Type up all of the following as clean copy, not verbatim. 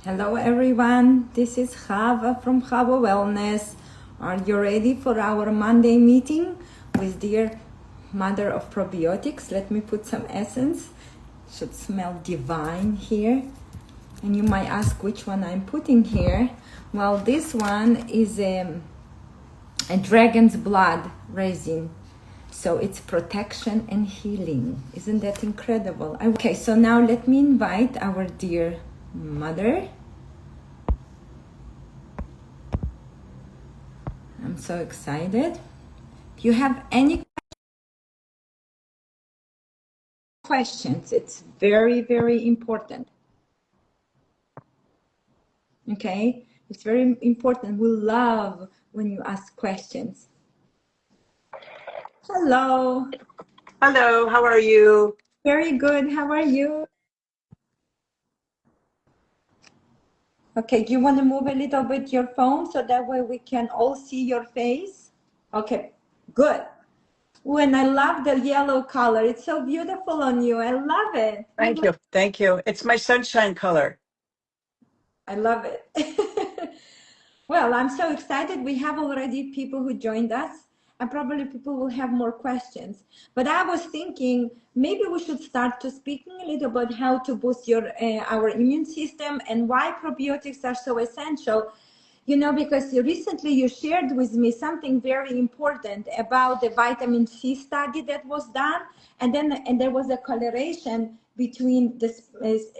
Hello everyone, this is Chava from Chava Wellness. Are you ready for our Monday meeting with dear Mother of Probiotics? Let me put some essence. Should smell divine here. And you might ask which one I'm putting here. Well, this one is a dragon's blood resin. So it's protection and healing. Isn't that incredible? Okay, so now let me invite our dear mother. I'm so excited. If you have any questions, it's very, very important. Okay? It's very important. We love when you ask questions. Hello. Hello, how are you? Very good. How are you? Okay, do you want to move a little bit your phone so that way we can all see your face? Okay, good. When I love the yellow color, it's so beautiful on you. I love it. Thank you. Thank you. It's my sunshine color. I love it. Well, I'm so excited. We have already people who joined us, and probably people will have more questions. But I was thinking maybe we should start to speaking a little about how to boost our immune system and why probiotics are so essential. You know, because recently you shared with me something very important about the vitamin C study that was done, and there was a correlation between the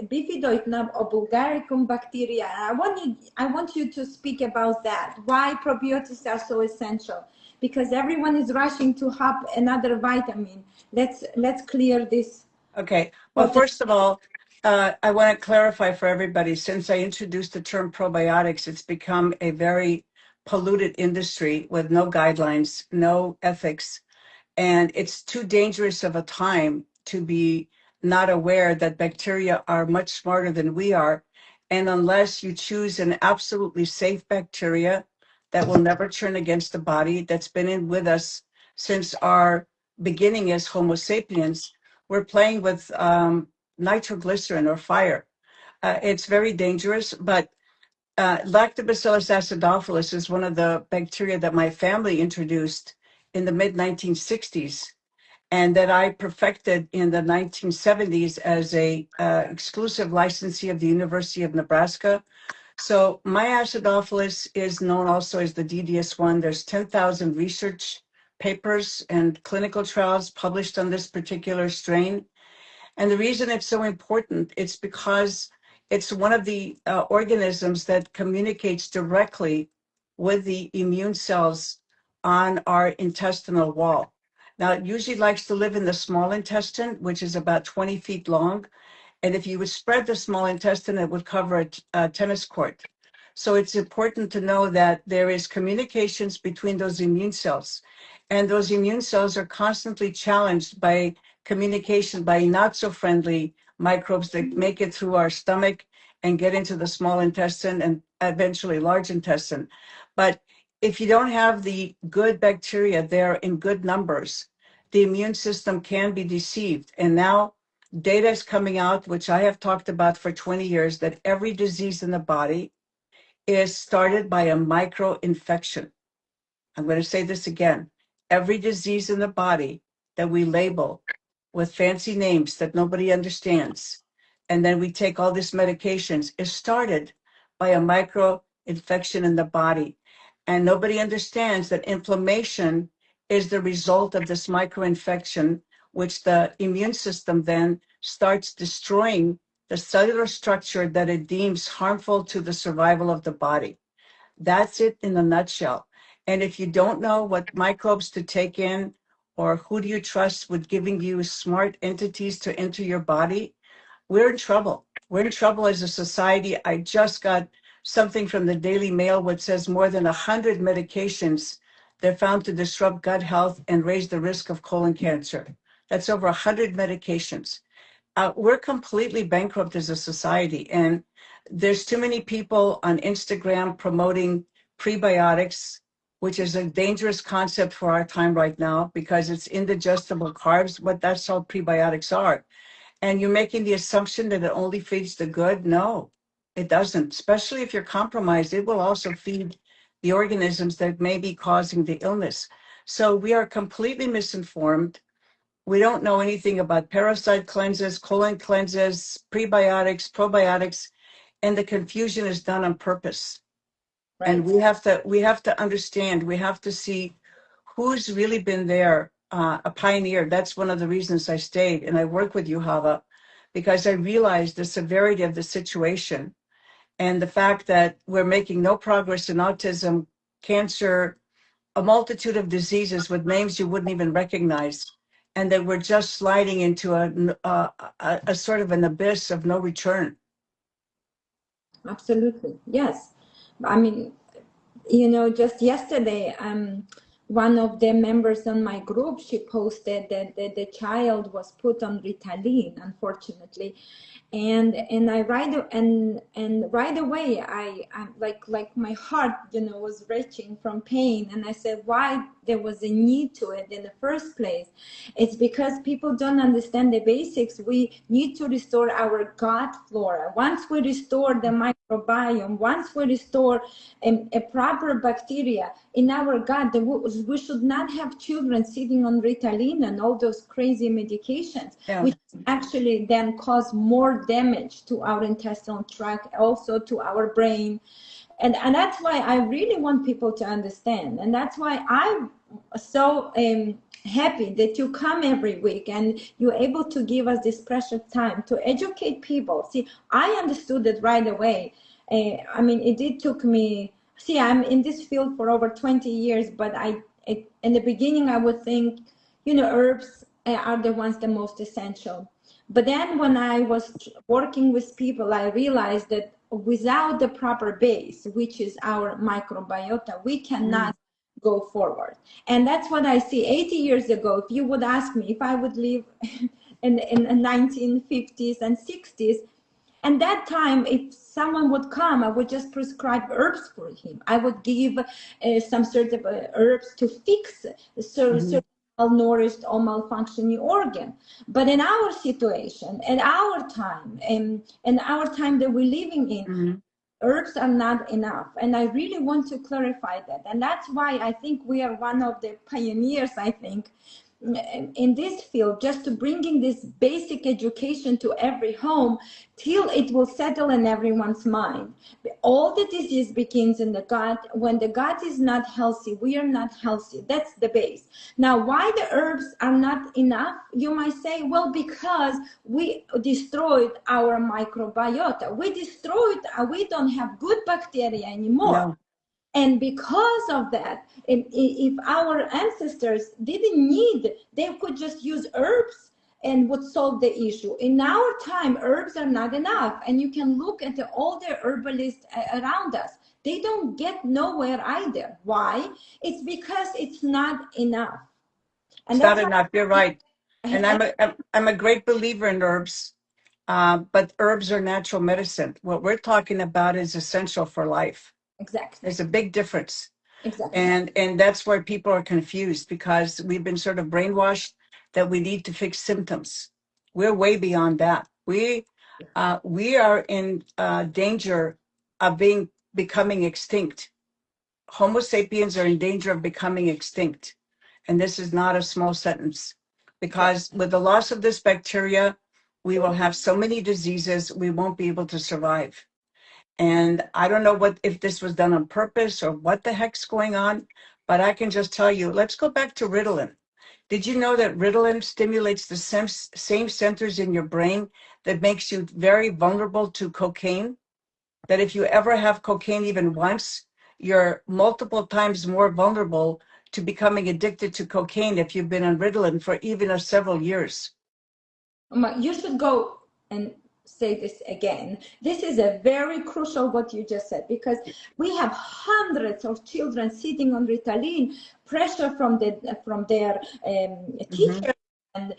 Bifidoignum or Bulgaricum bacteria. I want you to speak about that. Why probiotics are so essential? Because everyone is rushing to have another vitamin. Let's clear this. Okay. Well, first of all, I want to clarify for everybody, since I introduced the term probiotics, it's become a very polluted industry with no guidelines, no ethics, and it's too dangerous of a time to be not aware that bacteria are much smarter than we are. And unless you choose an absolutely safe bacteria that will never turn against the body, that's been in with us since our beginning as Homo sapiens, we're playing with nitroglycerin or fire. It's very dangerous, but Lactobacillus acidophilus is one of the bacteria that my family introduced in the mid 1960s and that I perfected in the 1970s as a exclusive licensee of the University of Nebraska. So my acidophilus is known also as the DDS1. There's 10,000 research papers and clinical trials published on this particular strain. And the reason it's so important, it's because it's one of the organisms that communicates directly with the immune cells on our intestinal wall. Now, it usually likes to live in the small intestine, which is about 20 feet long. And if you would spread the small intestine, it would cover a tennis court. So it's important to know that there is communications between those immune cells. And those immune cells are constantly challenged by communication by not so friendly microbes that make it through our stomach and get into the small intestine and eventually large intestine. But if you don't have the good bacteria there in good numbers, the immune system can be deceived. And now data is coming out, which I have talked about for 20 years, that every disease in the body is started by a micro-infection. I'm going to say this again. Every disease in the body that we label with fancy names that nobody understands, and then we take all these medications, is started by a micro-infection in the body. And nobody understands that inflammation is the result of this micro-infection, which the immune system then starts destroying the cellular structure that it deems harmful to the survival of the body. That's it in a nutshell. And if you don't know what microbes to take in, or who do you trust with giving you smart entities to enter your body, we're in trouble. We're in trouble as a society. I just got something from the Daily Mail which says more than 100 medications they're found to disrupt gut health and raise the risk of colon cancer. That's over 100 medications. We're completely bankrupt as a society, and there's too many people on Instagram promoting prebiotics, which is a dangerous concept for our time right now because it's indigestible carbs, but that's how prebiotics are. And you're making the assumption that it only feeds the good? No, It doesn't, especially if you're compromised. It will also feed the organisms that may be causing the illness. So we are completely misinformed. We don't know anything about parasite cleanses, colon cleanses, prebiotics, probiotics, and the confusion is done on purpose. And Right. we have to understand, we have to see who's really been there, a pioneer. That's one of the reasons I stayed and I work with you, Hava, because I realized the severity of the situation and the fact that we're making no progress in autism, cancer, a multitude of diseases with names you wouldn't even recognize, and that we're just sliding into a sort of an abyss of no return. Absolutely. Yes. I mean, just yesterday, one of the members on my group, she posted that the child was put on Ritalin, unfortunately, and I right away I'm like my heart was retching from pain, and I said, why there was a need to it in the first place? It's because people don't understand the basics. We need to restore our gut flora. Once we restore the microbiome, once we restore a proper bacteria in our gut, we should not have children sitting on Ritalin and all those crazy medications, Yeah. which actually then cause more damage to our intestinal tract, also to our brain. And that's why I really want people to understand. And that's why I'm so happy that you come every week and you're able to give us this precious time to educate people. See, I understood it right away. I mean, it did took me, see, I'm in this field for over 20 years, but in the beginning, I would think, herbs are the ones the most essential. But then when I was working with people, I realized that without the proper base, which is our microbiota, we cannot go forward. And that's what I see. 80 years ago, if you would ask me if I would live in the 1950s and 60s, and that time, if someone would come, I would just prescribe herbs for him. I would give some sort of herbs to fix certain malnourished or malfunctioning organ. But in our situation, at our time, and our time that we're living in, Mhm. herbs are not enough. And I really want to clarify that. And that's why I think we are one of the pioneers, I think, in this field, just to bringing this basic education to every home till it will settle in everyone's mind. All the disease begins in the gut. When the gut is not healthy, we are not healthy. That's the base. Now, why the herbs are not enough? You might say, well, because we destroyed our microbiota. We don't have good bacteria anymore. No. And because of that, if our ancestors didn't need, they could just use herbs and would solve the issue. In our time, herbs are not enough. And you can look at all the herbalists around us. They don't get nowhere either. Why? It's because it's not enough. And It's not that's why enough. You're right. And I'm a great believer in herbs, but herbs are natural medicine. What we're talking about is essential for life. exactly, There's a big difference. exactly. And that's where people are confused, because we've been sort of brainwashed that we need to fix symptoms. We're way beyond that. We are in danger of becoming extinct. Homo sapiens are in danger of becoming extinct. And this is not a small sentence, because with the loss of this bacteria, we will have so many diseases, we won't be able to survive. And I don't know if this was done on purpose or what the heck's going on, but I can just tell you, let's go back to Ritalin. Did you know that Ritalin stimulates the same centers in your brain that makes you very vulnerable to cocaine? That if you ever have cocaine even once, you're multiple times more vulnerable to becoming addicted to cocaine if you've been on Ritalin for even several years. You should go and say this again. This is a very crucial what you just said, because we have hundreds of children sitting on Ritalin, pressure from their Mhm. teachers, and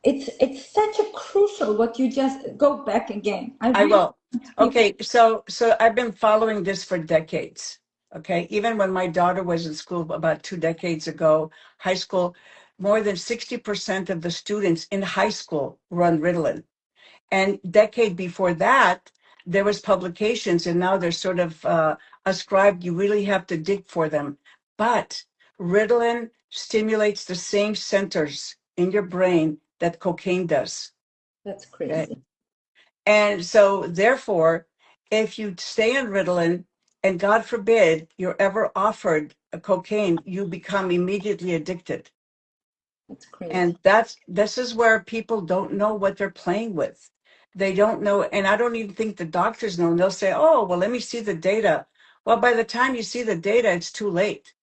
it's such a crucial what you just go back again. I I really will. want people. Okay, so I've been following this for decades. Okay, even when my daughter was in school about 2 decades ago, high school, more than 60% of the students in high school were on Ritalin. And decade before that, there was publications, and now they're sort of ascribed. You really have to dig for them. But Ritalin stimulates the same centers in your brain that cocaine does. That's Okay? crazy. And so, therefore, if you stay on Ritalin, and God forbid you're ever offered a cocaine, you become immediately addicted. That's crazy. And this is where people don't know what they're playing with. They don't know, and I don't even think the doctors know. And they'll say, "Oh, well, let me see the data." Well, by the time you see the data, it's too late.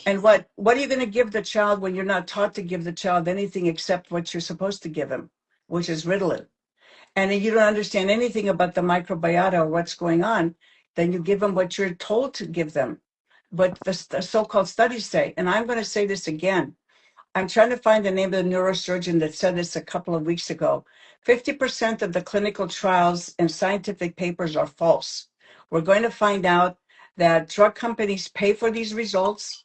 And what are you going to give the child when you're not taught to give the child anything except what you're supposed to give him, which is Ritalin? And you don't understand anything about the microbiota or what's going on, then you give them what you're told to give them. But the so-called studies say, and I'm going to say this again, I'm trying to find the name of the neurosurgeon that said this a couple of weeks ago. 50% of the clinical trials and scientific papers are false. We're going to find out that drug companies pay for these results.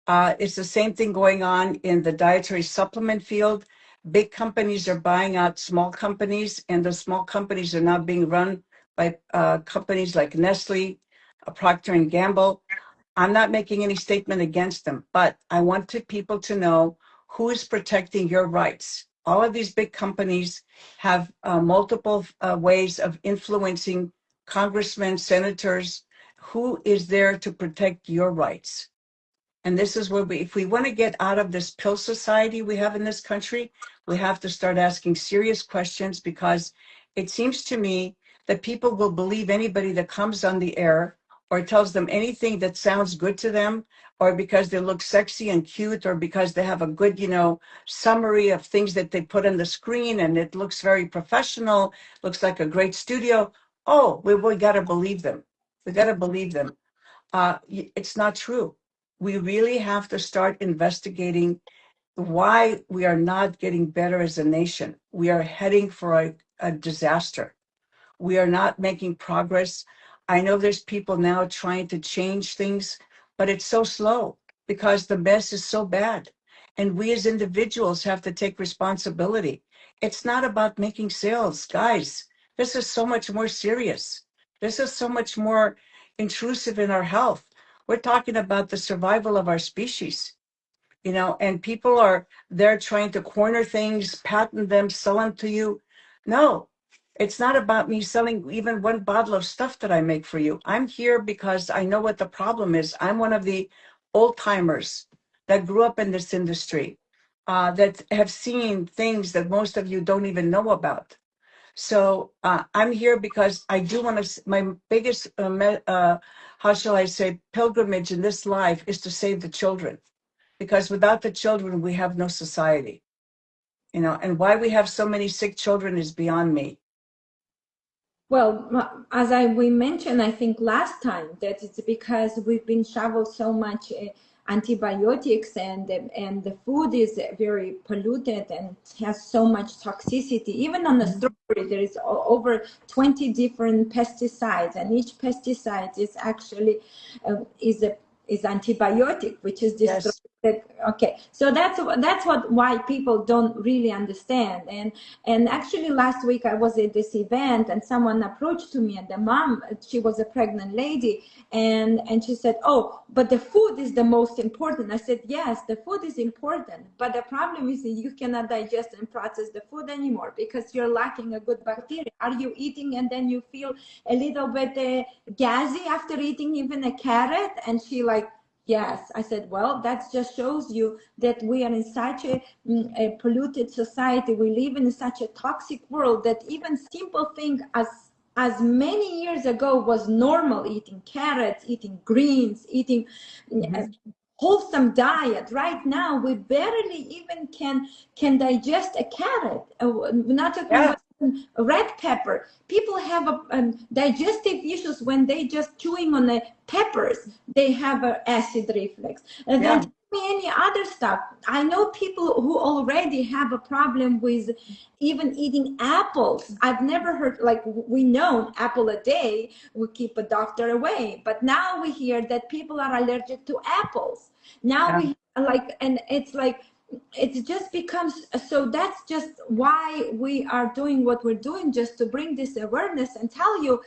It's the same thing going on in the dietary supplement field. Big companies are buying out small companies, and the small companies are now being run by companies like Nestle, Procter and Gamble. I'm not making any statement against them, but I want people to know who is protecting your rights. All of these big companies have multiple ways of influencing congressmen, senators. Who is there to protect your rights? And this is where if we want to get out of this pill society we have in this country, we have to start asking serious questions, because it seems to me that people will believe anybody that comes on the air or tells them anything that sounds good to them, or because they look sexy and cute, or because they have a good, summary of things that they put on the screen and it looks very professional, looks like a great studio. Oh, we got to believe them. We got to believe them. It's not true. We really have to start investigating why we are not getting better as a nation. We are heading for a disaster. We are not making progress. I know there's people now trying to change things, but it's so slow because the mess is so bad. And we as individuals have to take responsibility. It's not about making sales, guys. This is so much more serious. This is so much more intrusive in our health. We're talking about the survival of our species, and people are there trying to corner things, patent them, sell them to you. No, it's not about me selling even one bottle of stuff that I make for you. I'm here because I know what the problem is. I'm one of the old timers that grew up in this industry, that have seen things that most of you don't even know about. So I'm here because I do want to. My biggest, how shall I say, pilgrimage in this life is to save the children, because without the children, we have no society. And why we have so many sick children is beyond me. Well, as we mentioned, I think last time, that it's because we've been shoveled so much antibiotics, and the food is very polluted and has so much toxicity. Even on the strawberry, there is over 20 different pesticides, and each pesticide is actually is antibiotic, which is destroying. Yes. Okay, so that's why people don't really understand. And actually last week I was at this event, and someone approached to me, and the mom, she was a pregnant lady, and she said, "Oh, but the food is the most important." I said, "Yes, the food is important, but the problem is that you cannot digest and process the food anymore because you're lacking a good bacteria. Are you eating and then you feel a little bit gassy after eating even a carrot?" And she like, "Yes." I said, "Well, that just shows you that we are in such a polluted society. We live in such a toxic world that even simple thing as many years ago was normal, eating carrots, eating greens, eating a wholesome diet. Right now, we barely even can digest a carrot. Not talking Yeah. about red pepper. People have digestive issues when they just chewing on the peppers. They have an acid reflux. And then Yeah. tell me any other stuff. I know people who already have a problem with even eating apples. I've never heard, like, we know apple a day will keep a doctor away, but now we hear that people are allergic to apples. Now Yeah. we like, and it's like it just becomes so. That's just why we are doing what we're doing, just to bring this awareness and tell you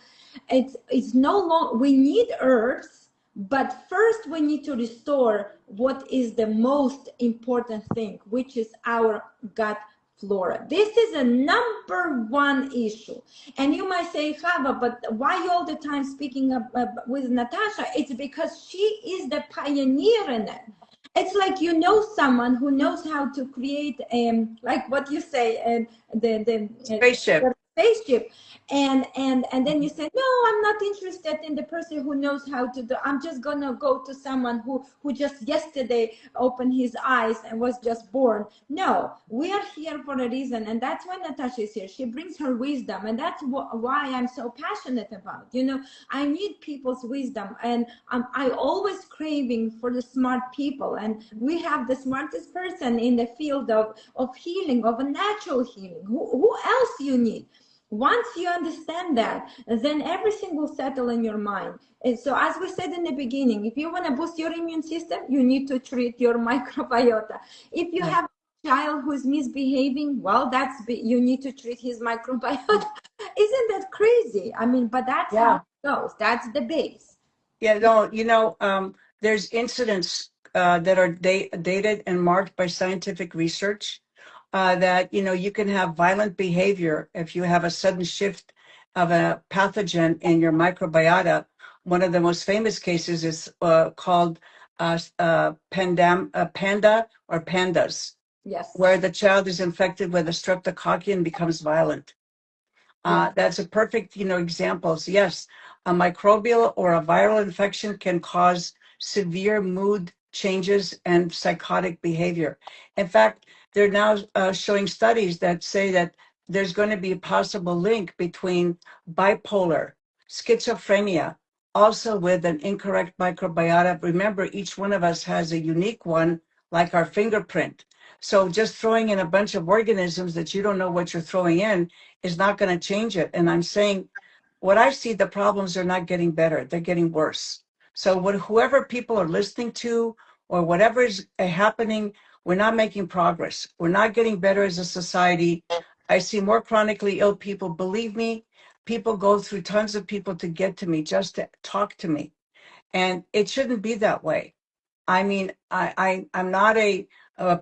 it's no longer we need herbs, but first we need to restore what is the most important thing, which is our gut flora. This is a number one issue. And you might say, Chava, but why you all the time speaking with Natasha? It's because she is the pioneer in it. It's like you know someone who knows how to create like what you say the Spaceship. spaceship, and then you say, no, I'm not interested in the person who knows how to do. I'm just gonna go to someone who just yesterday opened his eyes and was just born. No, we are here for a reason, and that's why Natasha is here. She brings her wisdom, and that's why I'm so passionate about, you know, I need people's wisdom, and I always craving for the smart people, and we have the smartest person in the field of healing, of a natural healing. Who else you need? Once you understand that, then everything will settle in your mind. And so, as we said in the beginning, if you want to boost your immune system, you need to treat your microbiota. If you have a child who's misbehaving, well, you need to treat his microbiota. Isn't that crazy? I mean, but that's how it goes. That's the base. Yeah, no, you know, there's incidents that are dated and marked by scientific research that, you know, you can have violent behavior if you have a sudden shift of a pathogen in your microbiota. One of the most famous cases is called panda or pandas, Yes. where the child is infected with a streptococci and becomes violent. That's a perfect, you know, examples. Yes, a microbial or a viral infection can cause severe mood changes and psychotic behavior. In fact, they're now showing studies that say that there's going to be a possible link between bipolar, schizophrenia, also with an incorrect microbiota. Remember, each one of us has a unique one, like our fingerprint. So just throwing in a bunch of organisms that you don't know what you're throwing in is not going to change it. And I'm saying what I see, the problems are not getting better, they're getting worse. So whoever people are listening to or whatever is happening, we're not making progress. We're not getting better as a society. I see more chronically ill people. Believe me, people go through tons of people to get to me, just to talk to me. And it shouldn't be that way. I mean, I'm not a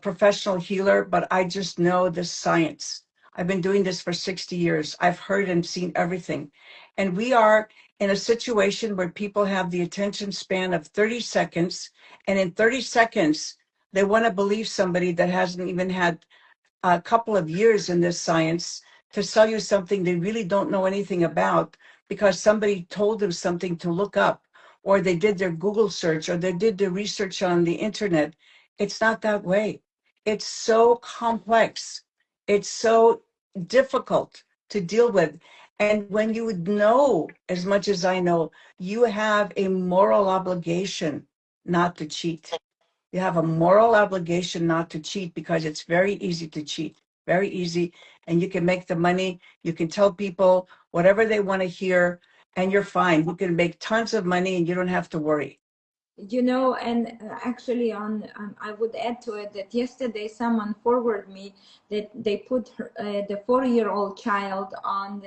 professional healer, but I just know the science. I've been doing this for 60 years. I've heard and seen everything. And we are in a situation where people have the attention span of 30 seconds. And in 30 seconds, they want to believe somebody that hasn't even had a couple of years in this science to sell you something they really don't know anything about because somebody told them something to look up, or they did their Google search, or they did their research on the internet. It's not that way. It's so complex. It's so difficult to deal with. And when you would know as much as I know, you have a moral obligation not to cheat. You have a moral obligation not to cheat because it's very easy to cheat, very easy. And you can make the money. You can tell people whatever they want to hear, and you're fine. You can make tons of money and you don't have to worry. You know, and actually I would add to it that yesterday someone forwarded me that they put the 4-year-old child on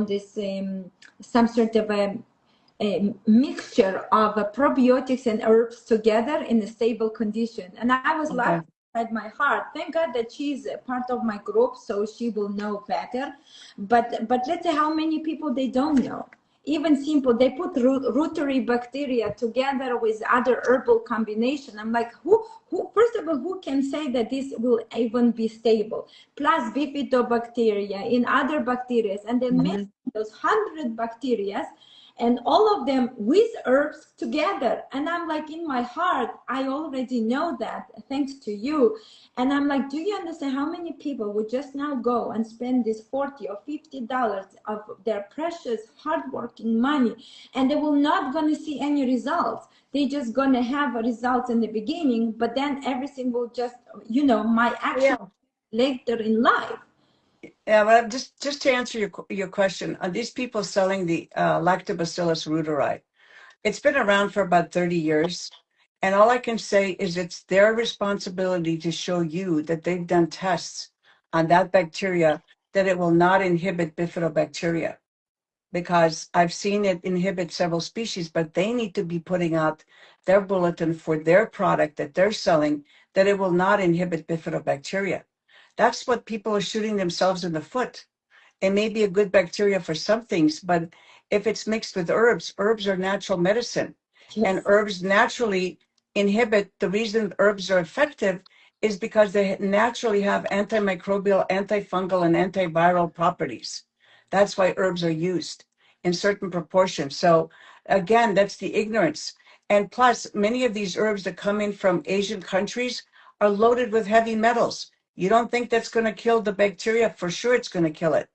this some sort of a mixture of probiotics and herbs together in a stable condition, and I was laughing at my heart. Thank God that she's a part of my group, so she will know better. But let's say how many people they don't know. Even simple, they put rotary bacteria together with other herbal combination. I'm like, who first of all, who can say that this will even be stable? Plus bifidobacteria in other bacteria, and then mix those 100 bacteria and all of them with herbs together. And I'm like, in my heart, I already know that thanks to you. And I'm like, do you understand how many people would just now go and spend this $40 or $50 of their precious hardworking money, and they will not going to see any results? They're just going to have results in the beginning, but then everything will just, you know, my action later in life. Yeah, but just to answer your question, these people selling the Lactobacillus reuteri, it's been around for about 30 years. And all I can say is it's their responsibility to show you that they've done tests on that bacteria, that it will not inhibit bifidobacteria, because I've seen it inhibit several species, but they need to be putting out their bulletin for their product that they're selling that it will not inhibit bifidobacteria. That's what people are shooting themselves in the foot. It may be a good bacteria for some things, but if it's mixed with herbs, herbs are natural medicine. And Yes. herbs naturally inhibit, the reason herbs are effective is because they naturally have antimicrobial, antifungal, and antiviral properties. That's why herbs are used in certain proportions. So again, that's the ignorance. And plus, many of these herbs that come in from Asian countries are loaded with heavy metals. You don't think that's going to kill the bacteria? For sure, it's going to kill it,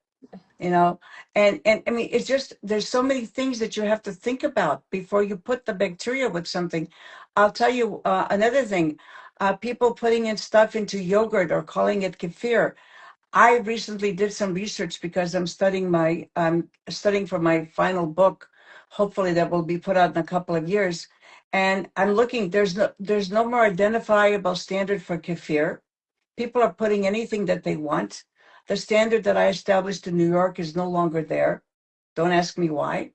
you know. And I mean, it's just, there's so many things that you have to think about before you put the bacteria with something. I'll tell you another thing. People putting in stuff into yogurt or calling it kefir. I recently did some research because I'm studying for my final book, hopefully that will be put out in a couple of years. And I'm looking, there's no more identifiable standard for kefir. People are putting anything that they want. The standard that I established in New York is no longer there. Don't ask me why.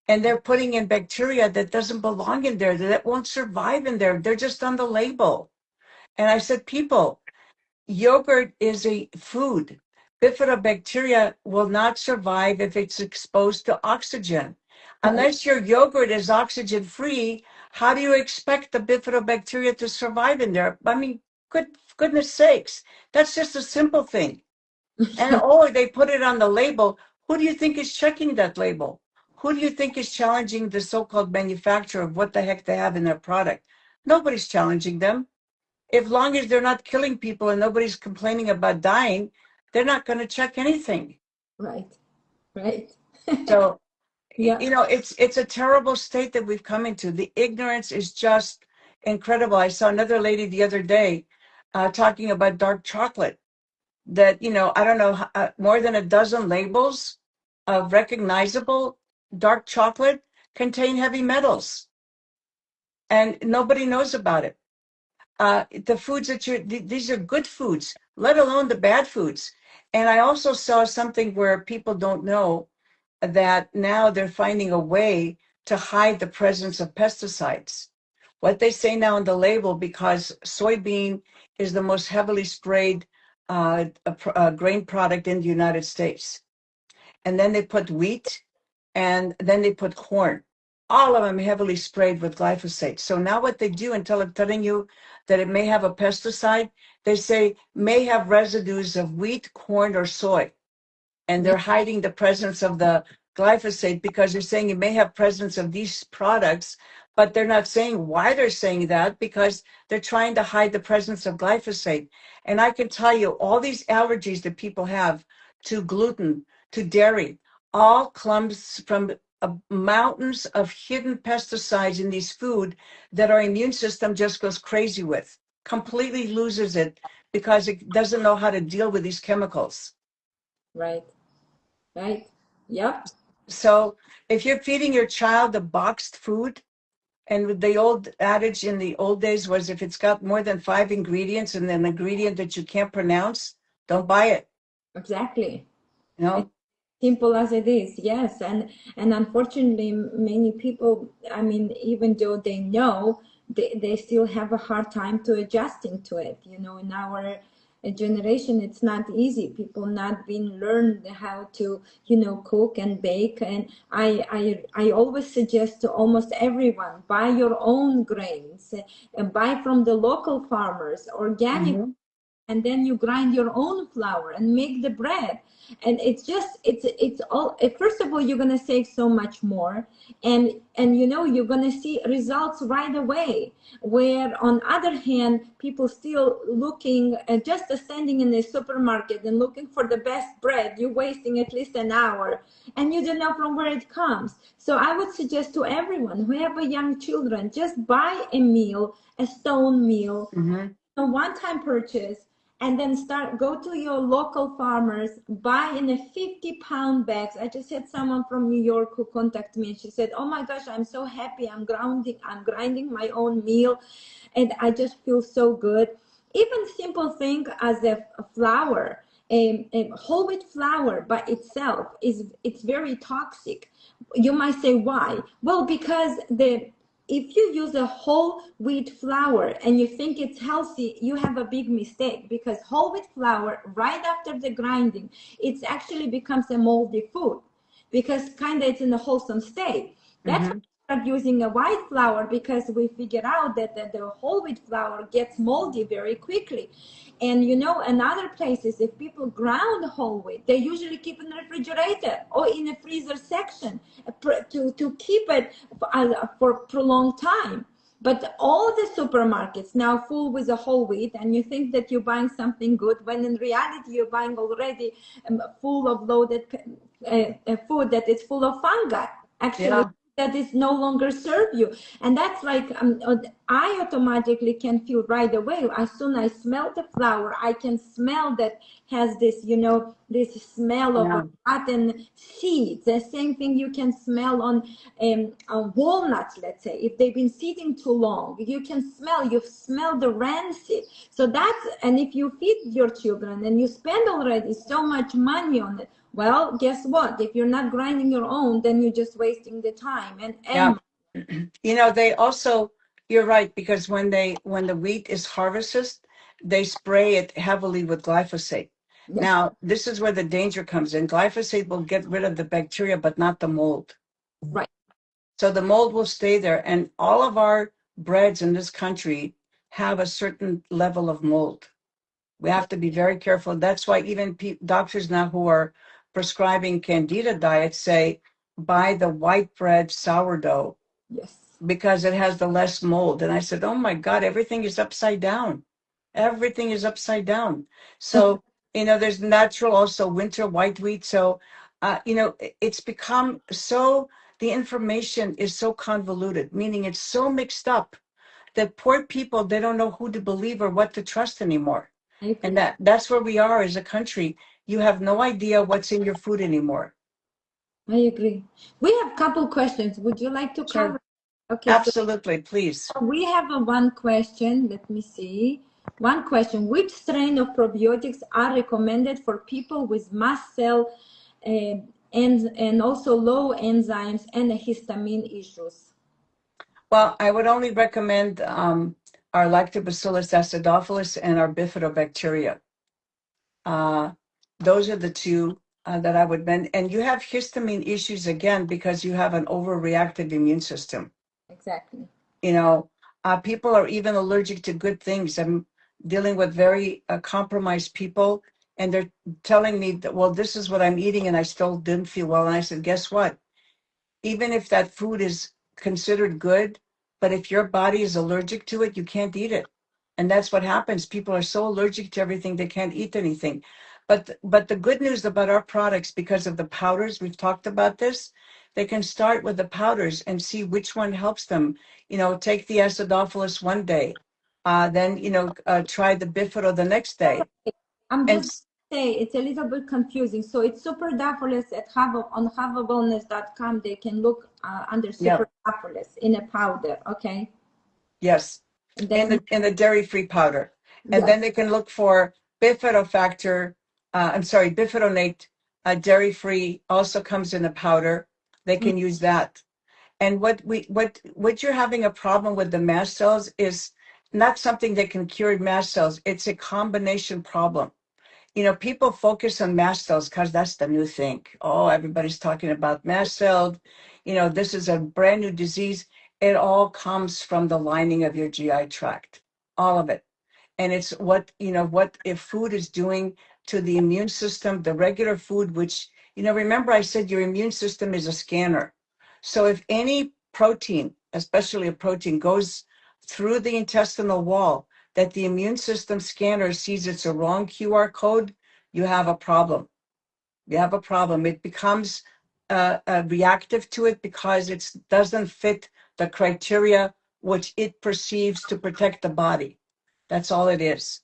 And they're putting in bacteria that doesn't belong in there, that won't survive in there. They're just on the label. And I said, people, yogurt is a food. Bifidobacteria will not survive if it's exposed to oxygen. Right. Unless your yogurt is oxygen free, how do you expect the bifidobacteria to survive in there? I mean, goodness sakes, that's just a simple thing. And oh, they put it on the label. Who do you think is checking that label? Who do you think is challenging the so-called manufacturer of what the heck they have in their product? Nobody's challenging them. If long as they're not killing people and nobody's complaining about dying, they're not going to check anything. Right. Right. So, Yeah. it's a terrible state that we've come into. The ignorance is just incredible. I saw another lady the other day talking about dark chocolate. That, I don't know, more than a dozen labels of recognizable dark chocolate contain heavy metals, and nobody knows about it. The foods that these are good foods, let alone the bad foods. And I also saw something where people don't know that now they're finding a way to hide the presence of pesticides. What they say now on the label, because soybean is the most heavily sprayed grain product in the United States. And then they put wheat, and then they put corn. All of them heavily sprayed with glyphosate. So now what they do, until I'm telling you that it may have a pesticide, they say may have residues of wheat, corn, or soy. And Yeah. they're hiding the presence of the glyphosate because they're saying it may have presence of these products, but they're not saying why they're saying that, because they're trying to hide the presence of glyphosate. And I can tell you, all these allergies that people have to gluten, to dairy, all comes from mountains of hidden pesticides in these food that our immune system just goes crazy with, completely loses it because it doesn't know how to deal with these chemicals. Right. Right. Yep. So if you're feeding your child a boxed food, and the old adage in the old days was if it's got more than 5 ingredients and an ingredient that you can't pronounce, don't buy it. Exactly. You know? Simple as it is, yes. And unfortunately, many people, I mean, even though they know, they still have a hard time to adjusting to it. In our generation, it's not easy. People not being learned how to, cook and bake. And I always suggest to almost everyone, buy your own grains and buy from the local farmers, organic, Mm-hmm. and then you grind your own flour and make the bread. And it's all, first of all, you're going to save so much more. And you're going to see results right away, where on other hand, people still looking just standing in the supermarket and looking for the best bread. You're wasting at least an hour, and you don't know from where it comes. So I would suggest to everyone who have a young children, just buy a meal, a stone meal, Mm-hmm. a one-time purchase, and then go to your local farmers, buy in a 50-pound bags. I just had someone from New York who contacted me, and she said, oh my gosh, I'm so happy, I'm grinding my own meal, and I just feel so good. Even simple thing as a flour, a whole wheat flour by itself it's very toxic. You might say, why? Well, because if you use a whole wheat flour and you think it's healthy, you have a big mistake, because whole wheat flour, right after the grinding, it actually becomes a moldy food, because kind of it's in a wholesome state. That's why Mm-hmm. we start using a white flour, because we figure out that the whole wheat flour gets moldy very quickly. And in other places, if people ground whole wheat, they usually keep in the refrigerator or in a freezer section to keep it for prolonged time. But all the supermarkets now full with a whole wheat, and you think that you're buying something good, when in reality you're buying already full of loaded food that is full of fungi. Actually, Yeah. that is no longer serve you. And that's like I automatically can feel right away, as soon as I smell the flour, I can smell that has this this smell of Yeah. rotten seeds. The same thing you can smell on walnuts, let's say, if they've been sitting too long, you smell the rancid. So and if you feed your children and you spend already so much money on it, well, guess what? If you're not grinding your own, then you're just wasting the time Yeah. and They also, you're right, because when the wheat is harvested, they spray it heavily with glyphosate. yes, Now, this is where the danger comes in. Glyphosate will get rid of the bacteria, but not the mold. right. So the mold will stay there. And all of our breads in this country have a certain level of mold. We have to be very careful. That's why even doctors now who are prescribing candida diets say buy the white bread sourdough Yes, because it has the less mold. And I said, oh my God, everything is upside down. Everything is upside down. So, there's natural also winter white wheat. So, it's become so, the information is so convoluted, meaning it's so mixed up that poor people, they don't know who to believe or what to trust anymore. I And agree. that's where we are as a country. You have no idea what's in your food anymore. I agree. We have a couple questions. Would you like to Sure. cover? Okay, so Absolutely, please. we have one question. Let me see. One question: which strain of probiotics are recommended for people with mast cell and also low enzymes and histamine issues? Well, I would only recommend our Lactobacillus acidophilus and our bifidobacteria. Uh, those are the two that I would mention. And you have histamine issues again because you have an overreactive immune system. Exactly. You know, people are even allergic to good things. I'm dealing with very compromised people, and they're telling me that, well, this is what I'm eating, and I still didn't feel well. And I said, guess what? Even if that food is considered good, but if your body is allergic to it, you can't eat it. And that's what happens. People are so allergic to everything, they can't eat anything. But the good news about our products, because of the powders, we've talked about this, they can start with the powders and see which one helps them. Take the acidophilus one day, then try the bifido the next day. I'm And just say it's a little bit confusing. So it's super Dafolis at on havawellness.com. They can look under yeah, super Dafolis in a powder. Okay. yes, And in then the dairy-free powder. And yes. then they can look for bifidofactor, bifidonate, dairy-free also comes in a powder. They Mm, can use that. And what you're having a problem with the mast cells is not something that can cure mast cells. It's a combination problem. People focus on mast cells because that's the new thing. Oh, everybody's talking about mast cells. This is a brand new disease. It all comes from the lining of your GI tract, all of it. And it's what if food is doing to the immune system, the regular food, which, remember I said your immune system is a scanner. So if any protein, especially a protein, goes through the intestinal wall, that the immune system scanner sees it's a wrong QR code, you have a problem. You have a problem. It becomes reactive to it because it doesn't fit the criteria which it perceives to protect the body. That's all it is.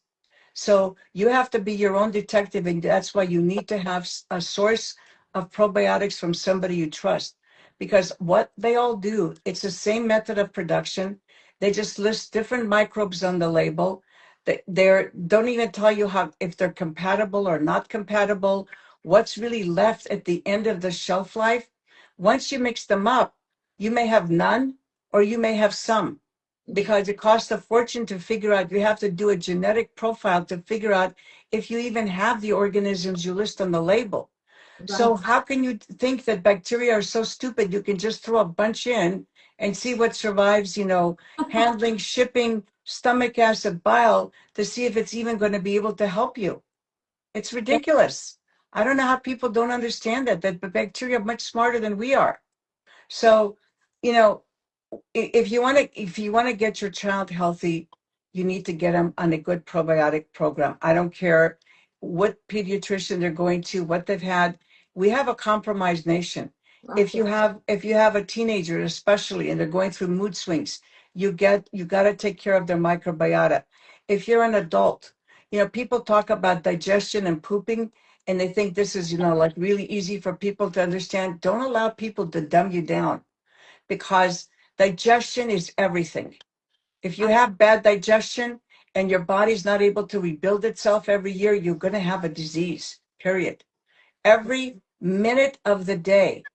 So you have to be your own detective, and that's why you need to have a source of probiotics from somebody you trust. Because what they all do, it's the same method of production. They just list different microbes on the label. They don't even tell you how, if they're compatible or not compatible, what's really left at the end of the shelf life. Once you mix them up, you may have none or you may have some, because it costs a fortune to figure out. You have to do a genetic profile to figure out if you even have the organisms you list on the label. So Right. how can you think that bacteria are so stupid you can just throw a bunch in and see what survives, handling, shipping, stomach acid, bile, to see if it's even going to be able to help you? It's ridiculous. I don't know how people don't understand that the bacteria are much smarter than we are. So, you know, if you want to get your child healthy, you need to get them on a good probiotic program. I don't care what pediatrician they're going to, what they've had. We have a compromised nation. If you Okay. have a teenager especially and they're going through mood swings, you got to take care of their microbiota. If you're an adult, people talk about digestion and pooping, and they think this is, like really easy for people to understand. Don't allow people to dumb you down, because digestion is everything. If you have bad digestion and your body's not able to rebuild itself every year, you're going to have a disease, period. Every minute of the day,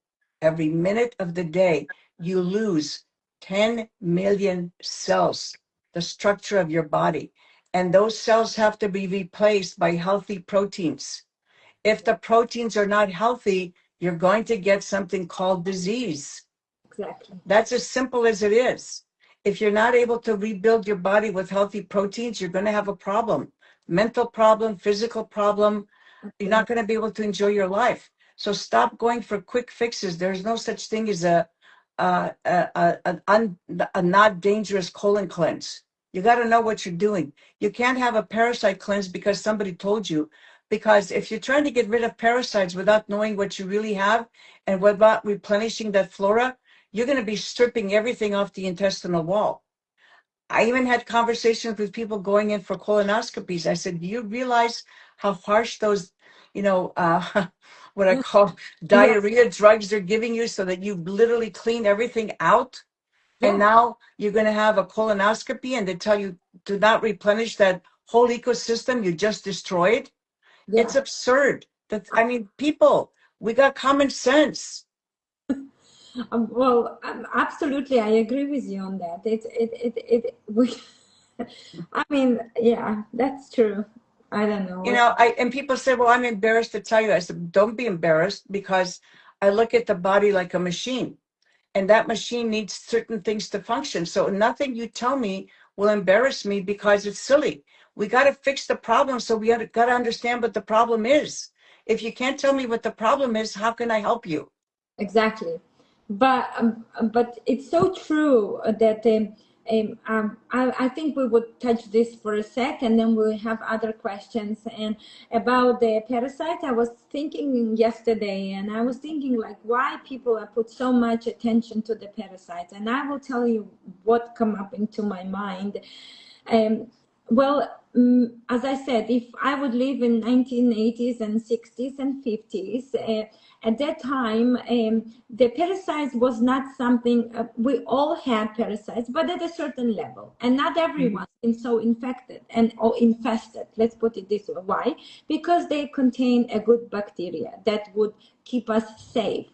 every minute of the day, you lose 10 million cells, the structure of your body. And those cells have to be replaced by healthy proteins. If the proteins are not healthy, you're going to get something called disease. Exactly. That's as simple as it is. If you're not able to rebuild your body with healthy proteins, you're going to have a problem. Mental problem, physical problem. You're Okay. not going to be able to enjoy your life. So stop going for quick fixes. There's no such thing as a not dangerous colon cleanse. You got to know what you're doing. You can't have a parasite cleanse because somebody told you. Because if you're trying to get rid of parasites without knowing what you really have and without replenishing that flora, you're going to be stripping everything off the intestinal wall. I even had conversations with people going in for colonoscopies. I said, do you realize how harsh those, what I call Yeah. diarrhea drugs they're giving you so that you literally clean everything out? And Yeah. now you're going to have a colonoscopy and they tell you to not replenish that whole ecosystem you just destroyed. It's Yeah. absurd. People, we got common sense. Well, absolutely, I agree with you on that. We, I mean, yeah, that's true. I don't know. And people say, well, I'm embarrassed to tell you. I said, don't be embarrassed, because I look at the body like a machine, and that machine needs certain things to function. So nothing you tell me will embarrass me, because it's silly. We got to fix the problem. So we got to understand what the problem is. If you can't tell me what the problem is, how can I help you? Exactly, but it's so true that I think we would touch this for a sec, and then we'll have other questions. And about the parasite, I was thinking yesterday, and I was thinking like why people have put so much attention to the parasites, and I will tell you what come up into my mind. Um, well, as I said, if I would live in 1980s and 60s and 50s, at that time, the parasites was not something, we all had parasites, but at a certain level. And not everyone is so infected and or infested. Let's put it this way. Why? Because they contain a good bacteria that would keep us safe.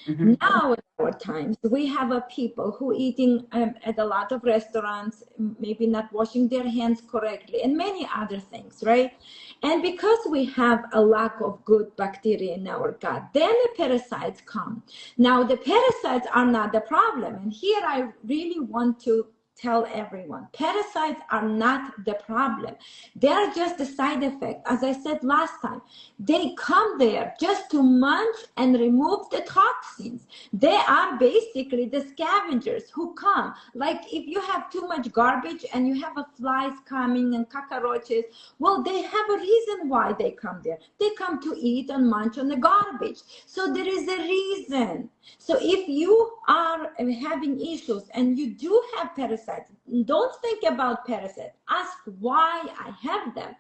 Mhm. Now in our times, we have a people who eating at a lot of restaurants, maybe not washing their hands correctly, and many other things, right? And because we have a lack of good bacteria in our gut, then the parasites come. Now the parasites are not the problem, and here I really want to tell everyone parasites are not the problem. They are just the side effect. As I said last time, they come there just to munch and remove the toxins. They are basically the scavengers who come. Like if you have too much garbage and you have a flies coming and cockroaches, well, they have a reason why they come there. They come to eat and munch on the garbage. So there is a reason. So if you are having issues and you do have parasites, don't think about parasites. Ask why I have them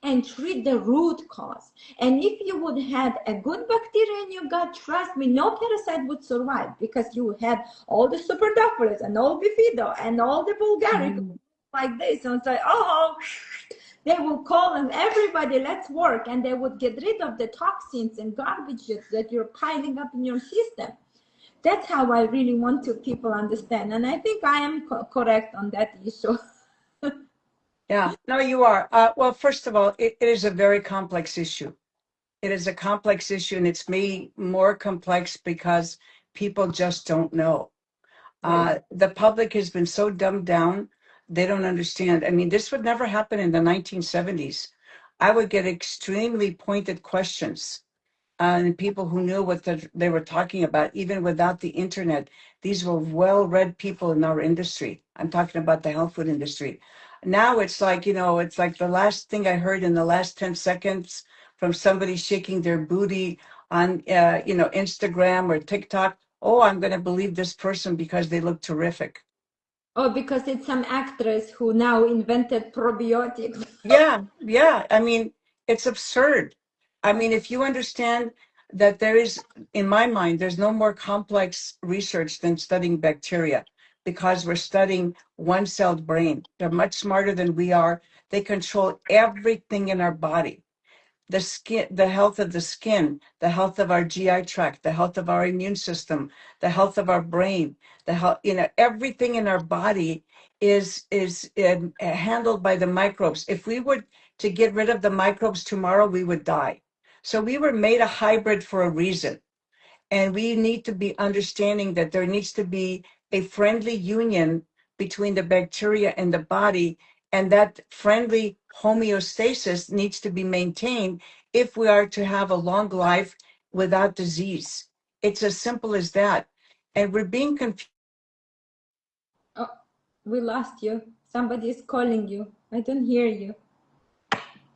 and treat the root cause. And if you would have a good bacteria in your gut, trust me, no parasite would survive because you had all the superdophilus and all bifido and all the bulgaric like this. And say, oh, they will call and everybody, let's work. And they would get rid of the toxins and garbages that you're piling up in your system. That's how I really want to people understand. And I think I am correct on that issue. Yeah, no, you are. Well, first of all, it is a very complex issue. It is a complex issue, and it's made more complex because people just don't know. Right. The public has been so dumbed down, they don't understand. I mean, this would never happen in the 1970s. I would get extremely pointed questions and people who knew what they were talking about, even without the internet. These were well-read people in our industry. I'm talking about the health food industry. Now it's like, it's like the last thing I heard in the last 10 seconds from somebody shaking their booty on, Instagram or TikTok. Oh, I'm going to believe this person because they look terrific. Oh, because it's some actress who now invented probiotics. Yeah, yeah. I mean, it's absurd. I mean, if you understand that there is, in my mind, there's no more complex research than studying bacteria because we're studying one-celled brain. They're much smarter than we are. They control everything in our body, the skin, the health of the skin, the health of our GI tract, the health of our immune system, the health of our brain, the health, everything in our body is handled by the microbes. If we were to get rid of the microbes tomorrow, we would die. So we were made a hybrid for a reason. And we need to be understanding that there needs to be a friendly union between the bacteria and the body, and that friendly homeostasis needs to be maintained if we are to have a long life without disease. It's as simple as that. And we're being confused. Oh, we lost you. Somebody is calling you. I don't hear you.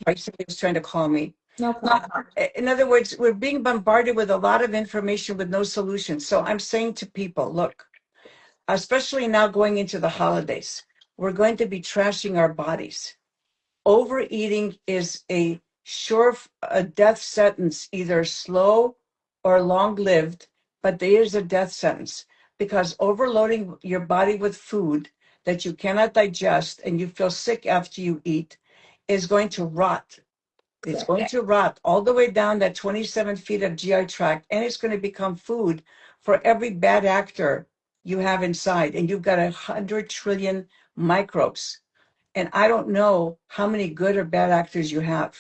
Somebody was trying to call me. No problem. In other words, we're being bombarded with a lot of information with no solution. So I'm saying to people, look, especially now going into the holidays, we're going to be trashing our bodies. Overeating is a sure a death sentence, either slow or long-lived, but there is a death sentence because overloading your body with food that you cannot digest and you feel sick after you eat is going to rot. It's going to rot all the way down that 27 feet of GI tract, and it's going to become food for every bad actor you have inside. And you've got 100 trillion microbes. And I don't know how many good or bad actors you have.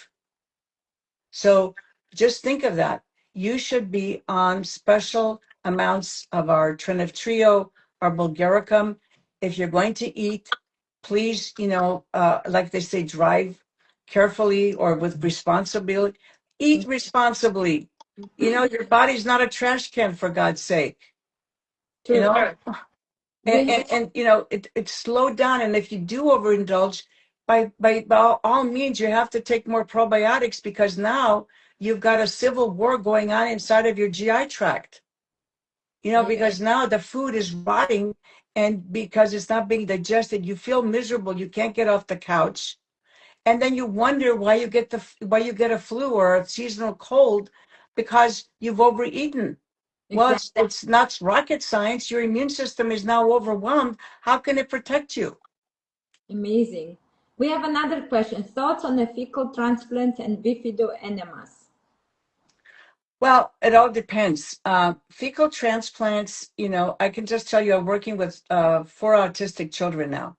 So just think of that. You should be on special amounts of our Trenev Trio, our Bulgaricum. If you're going to eat, please, like they say, drive carefully or with responsibility. Eat responsibly. Your body's not a trash can, for God's sake. You True. know, it's slowed down. And if you do overindulge, by all means, you have to take more probiotics because now you've got a civil war going on inside of your GI tract. Because now the food is rotting, and because it's not being digested, you feel miserable. You can't get off the couch, and then you wonder why you get a flu or a seasonal cold because you've overeaten. Well, Exactly. it's not rocket science. Your immune system is now overwhelmed. How can it protect you? Amazing. We have another question. Thoughts on the fecal transplants and bifido enemas? Well, it all depends. Fecal transplants, I can just tell you, I'm working with 4 autistic children now.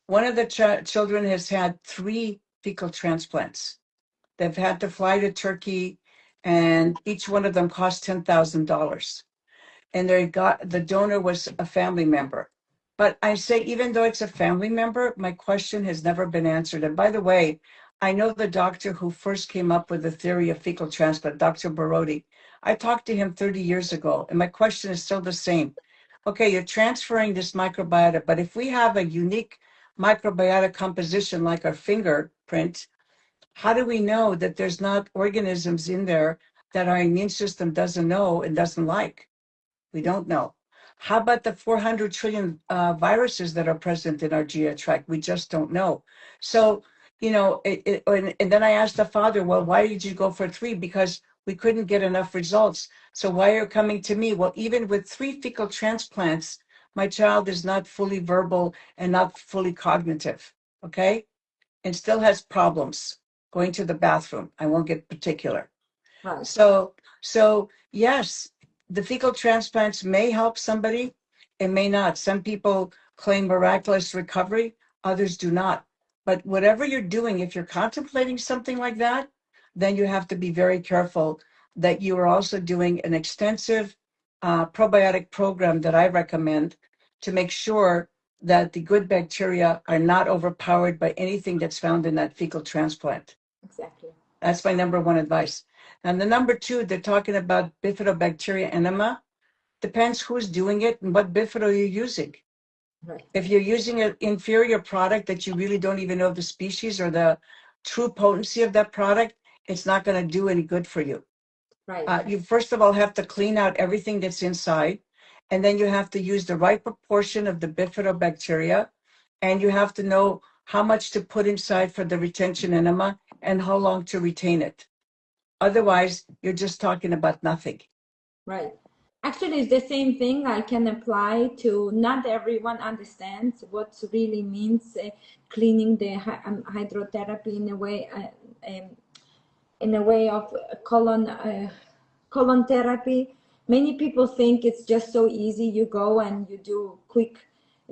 One of the children has had 3 fecal transplants. They've had to fly to Turkey, and each one of them cost $10,000. And the donor was a family member. But I say, even though it's a family member, my question has never been answered. And by the way, I know the doctor who first came up with the theory of fecal transplant, Dr. Barodi. I talked to him 30 years ago, and my question is still the same. Okay, you're transferring this microbiota, but if we have a unique microbiota composition like our fingerprint, how do we know that there's not organisms in there that our immune system doesn't know and doesn't like? We don't know. How about the 400 trillion viruses that are present in our GI tract? We just don't know. So, and then I asked the father, well, why did you go for 3? Because we couldn't get enough results. So why are you coming to me? Well, even with 3 fecal transplants, my child is not fully verbal and not fully cognitive, okay? And still has problems going to the bathroom. I won't get particular. Right. So yes, the fecal transplants may help somebody, it may not. Some people claim miraculous recovery, others do not. But whatever you're doing, if you're contemplating something like that, then you have to be very careful that you are also doing an extensive probiotic program that I recommend to make sure that the good bacteria are not overpowered by anything that's found in that fecal transplant. Exactly. That's my number 1 advice. And the number 2, they're talking about bifidobacteria enema. Depends who's doing it and what bifido you're using. Right. If you're using an inferior product that you really don't even know the species or the true potency of that product, it's not going to do any good for you. Right. You first of all have to clean out everything that's inside, and then you have to use the right proportion of the bifidobacteria, and you have to know how much to put inside for the retention enema and how long to retain it. Otherwise, you're just talking about nothing. Right. Actually, it's the same thing I can apply to. Not everyone understands what really means cleaning the hydrotherapy in a way of colon therapy. Many people think it's just so easy. You go and you do quick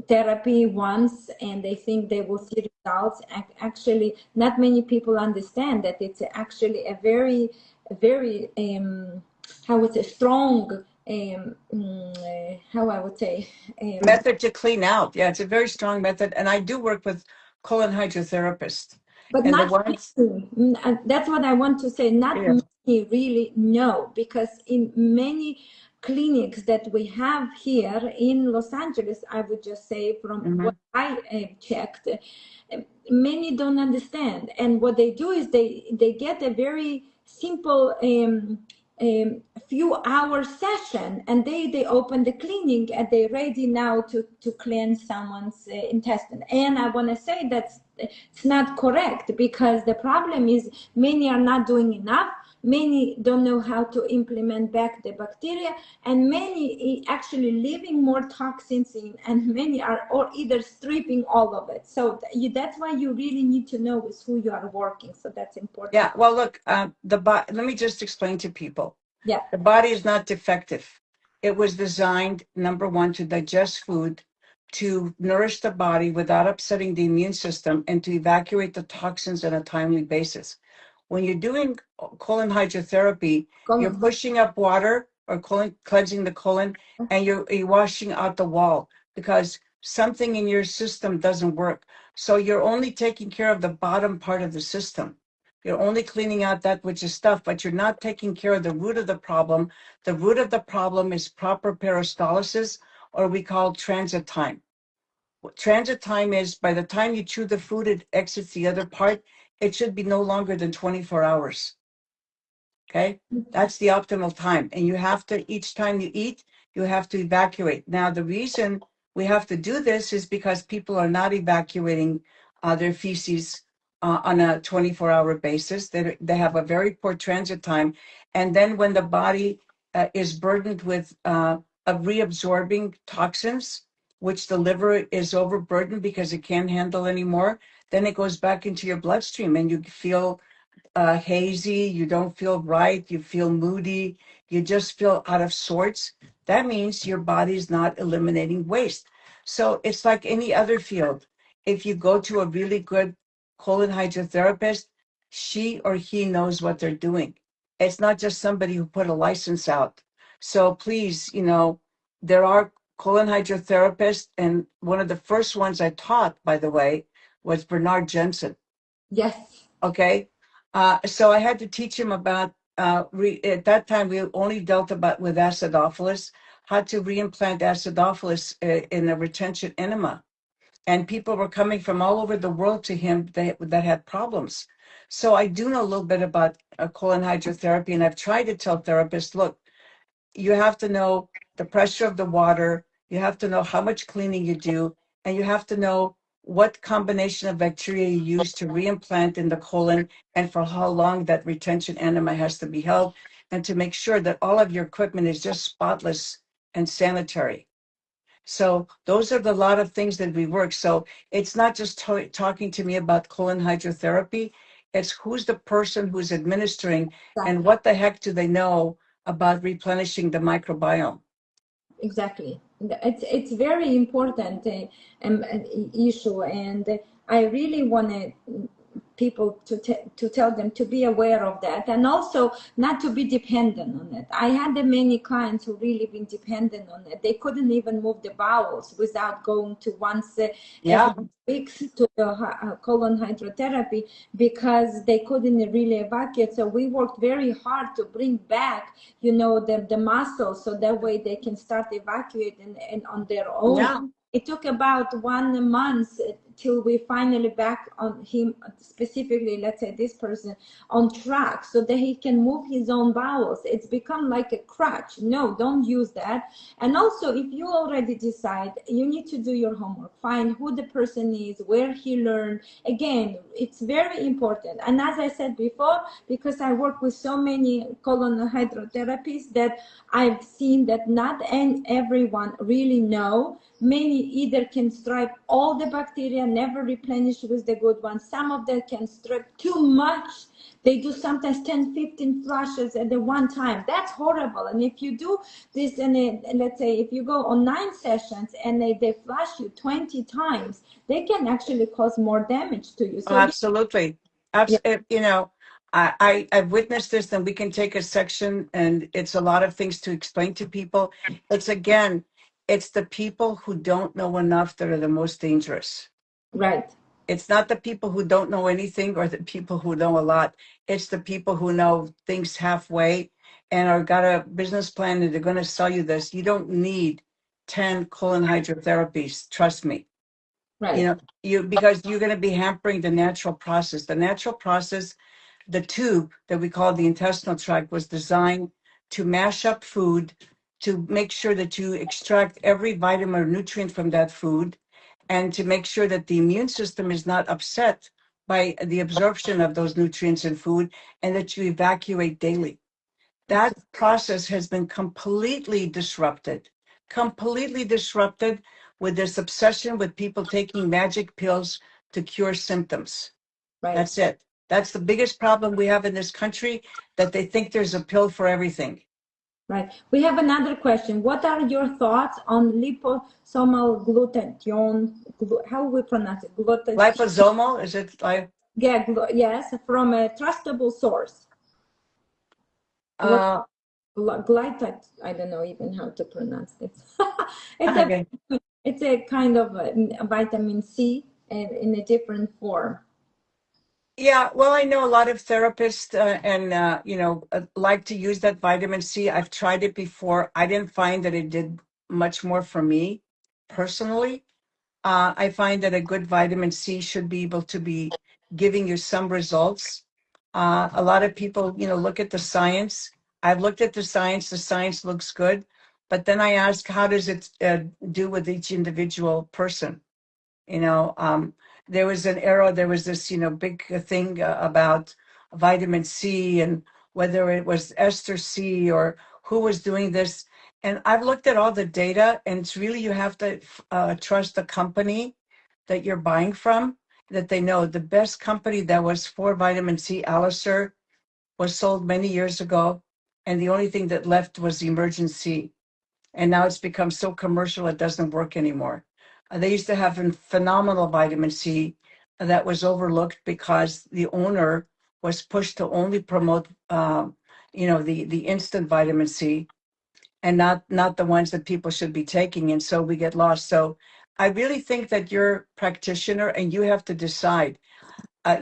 therapy once and they think they will see results. Actually, not many people understand that it's actually a very how would say strong how I would say Method to clean out. Yeah, it's a very strong method. And I do work with colon hydrotherapists. but And the not ones, many. That's what I want to say. Not yeah. many really know, because in many clinics that we have here in Los Angeles, I would just say from Mm-hmm. what I checked, many don't understand. And what they do is they get a very simple few hour session, and they open the clinic and they're ready now to cleanse someone's intestine. And I want to say that it's not correct, because the problem is many are not doing enough, many don't know how to implement back the bacteria, and many actually leaving more toxins in, and many are or either stripping all of it. So that's why you really need to know with who you are working. So that's important. Yeah. Well, look, let me just explain to people. Yeah. The body is not defective. It was designed, number 1, to digest food, to nourish the body without upsetting the immune system, and to evacuate the toxins on a timely basis. When you're doing colon hydrotherapy, you're pushing up water or cleansing the colon, and you're washing out the wall because something in your system doesn't work. So you're only taking care of the bottom part of the system. You're only cleaning out that which is stuff, but you're not taking care of the root of the problem. The root of the problem is proper peristalsis, or we call transit time. Transit time is by the time you chew the food, it exits the other part. It should be no longer than 24 hours. Okay, that's the optimal time. And you have to, each time you eat, you have to evacuate. Now, the reason we have to do this is because people are not evacuating their feces on a 24-hour basis. They have a very poor transit time. And then when the body is burdened with reabsorbing toxins, which the liver is overburdened because it can't handle anymore, then it goes back into your bloodstream and you feel hazy, you don't feel right, you feel moody, you just feel out of sorts. That means your body's not eliminating waste. So it's like any other field. If you go to a really good colon hydrotherapist, she or he knows what they're doing. It's not just somebody who put a license out. So please, there are colon hydrotherapists, and one of the first ones I taught, by the way, was Bernard Jensen. Yes. Okay. So I had to teach him about, at that time, we only dealt with acidophilus, how to reimplant acidophilus in a retention enema. And people were coming from all over the world to him that had problems. So I do know a little bit about colon hydrotherapy, and I've tried to tell therapists, look, you have to know the pressure of the water, You have to know how much cleaning you do, and you have to know what combination of bacteria you use to reimplant in the colon and for how long that retention enema has to be held, and to make sure that all of your equipment is just spotless and sanitary. So those are the lot of things that we work. So it's not just talking to me about colon hydrotherapy. It's who's the person who's administering and Exactly. what the heck do they know about replenishing the microbiome. Exactly. It's very important issue, and I really want people to tell them to be aware of that, and also not to be dependent on it. I had many clients who really been dependent on it. They couldn't even move the bowels without going to once every Yeah, weeks to the colon hydrotherapy, because they couldn't really evacuate. So we worked very hard to bring back, the muscles, so that way they can start evacuating and on their own. yeah. It took about 1 month till we finally back on him, specifically, let's say this person, on track, so that he can move his own bowels. It's become like a crutch. No, don't use that. And also, if you already decide, you need to do your homework, find who the person is, where he learned. Again, it's very important. And as I said before, because I work with so many colon hydrotherapists, that I've seen that not everyone really know. Many either can strip all the bacteria, never replenish with the good ones. Some of them can strip too much. They do sometimes 10, 15 flushes at the one time. That's horrible. And if you do this, and let's say if you go on 9 sessions and they flush you 20 times, they can actually cause more damage to you. Oh, So absolutely. You know, I've witnessed this, and we can take a section, and it's a lot of things to explain to people. It's again, it's the people who don't know enough that are the most dangerous. right, It's not the people who don't know anything or the people who know a lot. It's the people who know things halfway and are got a business plan and they're going to sell you this. You don't need 10 colon hydrotherapies. Trust me. You right, know, because you're going to be hampering the natural process. The natural process, the tube that we call the intestinal tract, was designed to mash up food, to make sure that you extract every vitamin or nutrient from that food, and to make sure that the immune system is not upset by the absorption of those nutrients in food, and that you evacuate daily. That process has been completely disrupted with this obsession with people taking magic pills to cure symptoms. right. That's it. That's the biggest problem we have in this country, that they think there's a pill for everything. Right. We have another question. What are your thoughts on liposomal glutathione? How we pronounce it? Glutathione. Liposomal, is it like, Yeah, yes, from a trustable source. Glut uh, Glytat. I don't know even how to pronounce it. It's a okay. it's a kind of a vitamin C in a different form. Yeah, well, I know a lot of therapists like to use that vitamin C. I've tried it before. I didn't find that it did much more for me personally. I find that a good vitamin C should be able to be giving you some results. A lot of people, look at the science. I've looked at the science. The science looks good, but then I ask, how does it do with each individual person? You know, there was an era, there was this, big thing about vitamin C and whether it was ester C or who was doing this. And I've looked at all the data, and it's really, you have to trust the company that you're buying from, that they know the best company that was for vitamin C, Alicer, was sold many years ago. And the only thing that left was emergency, and now it's become so commercial it doesn't work anymore. They used to have a phenomenal vitamin C that was overlooked because the owner was pushed to only promote, the instant vitamin C, and not the ones that people should be taking, and so we get lost. So I really think that you're a practitioner, and you have to decide.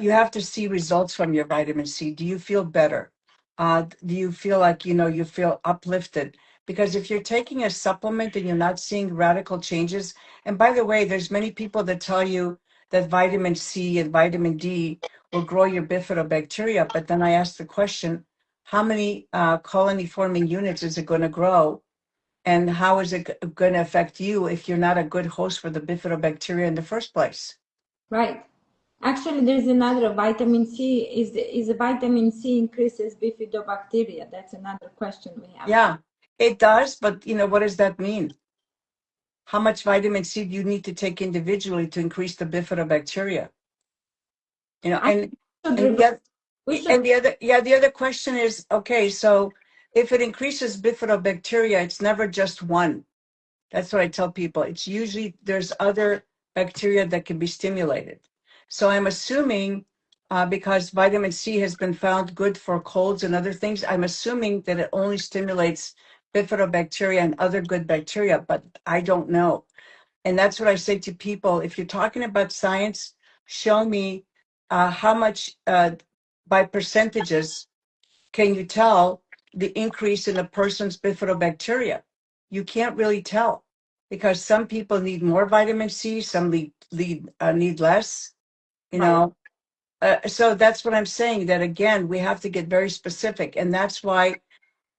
You have to see results from your vitamin C. Do you feel better? Do you feel like, you feel uplifted? Because if you're taking a supplement and you're not seeing radical changes, and by the way, there's many people that tell you that vitamin C and vitamin D will grow your bifidobacteria. But then I ask the question, how many colony forming units is it going to grow And how is it going to affect you if you're not a good host for the bifidobacteria in the first place? Right. Actually, there's another vitamin C. Is vitamin C increases bifidobacteria? That's another question we have. Yeah, it does. But what does that mean? How much vitamin C do you need to take individually to increase the bifidobacteria? I And should and revert. the We other, should. and the other question is, okay, so if it increases bifidobacteria, it's never just one. That's what I tell people. It's usually there's other bacteria that can be stimulated. So I'm assuming, because vitamin C has been found good for colds and other things, I'm assuming that it only stimulates bifidobacteria and other good bacteria, but I don't know. And that's what I say to people. If you're talking about science, show me how much by percentages can you tell the increase in a person's bifidobacteria? You can't really tell because some people need more vitamin C, some need less, you Right. know. So that's what I'm saying, that again, we have to get very specific. And that's why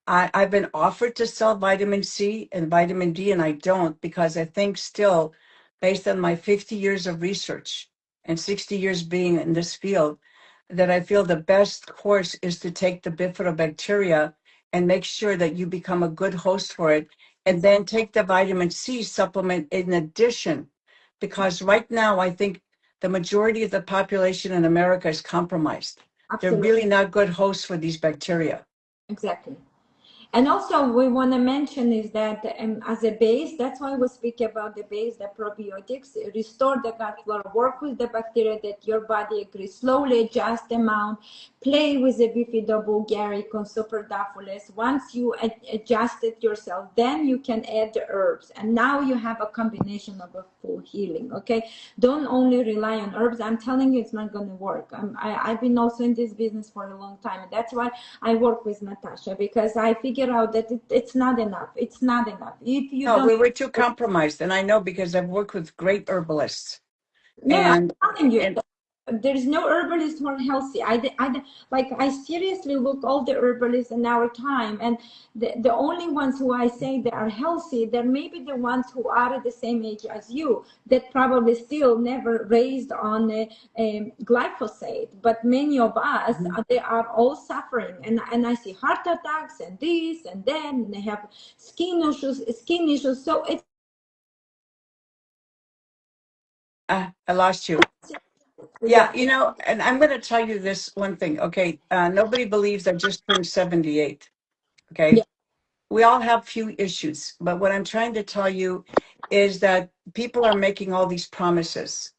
I've been offered to sell vitamin C and vitamin D, and I don't, because I think still, based on my 50 years of research and 60 years being in this field, that I feel the best course is to take the bifidobacteria and make sure that you become a good host for it, and then take the vitamin C supplement in addition, because right now I think the majority of the population in America is compromised. They're Absolutely. really not good hosts for these bacteria. Exactly. And also, we want to mention is that as a base, that's why we speak about the base, the probiotics, restore the gut flora, work with the bacteria that your body agrees, slowly adjust the amount, play with the bifidobulgaricum, superdophilus. Once you adjust it yourself, then you can add the herbs. And now you have a combination of a full healing, okay? Don't only rely on herbs. I'm telling you, it's not going to work. I've been also in this business for a long time. And that's why I work with Natasha, because I figure out that it's not enough. It's not enough. If you No, don't, we were too compromised, and I know because I've worked with great herbalists, no, I'm and telling you, and there's no herbalist who are healthy. I seriously look all the herbalists in our time, and the only ones who I say they are healthy, they're maybe the ones who are at the same age as you, that probably still never raised on glyphosate. But many of us, they are all suffering, and I see heart attacks and this and then, and they have skin issues. So it's I lost you. Yeah, yeah, and I'm going to tell you this one thing. Okay, nobody believes I just turned 78. yeah, Okay, we all have few issues, but what I'm trying to tell you is that people are making all these promises.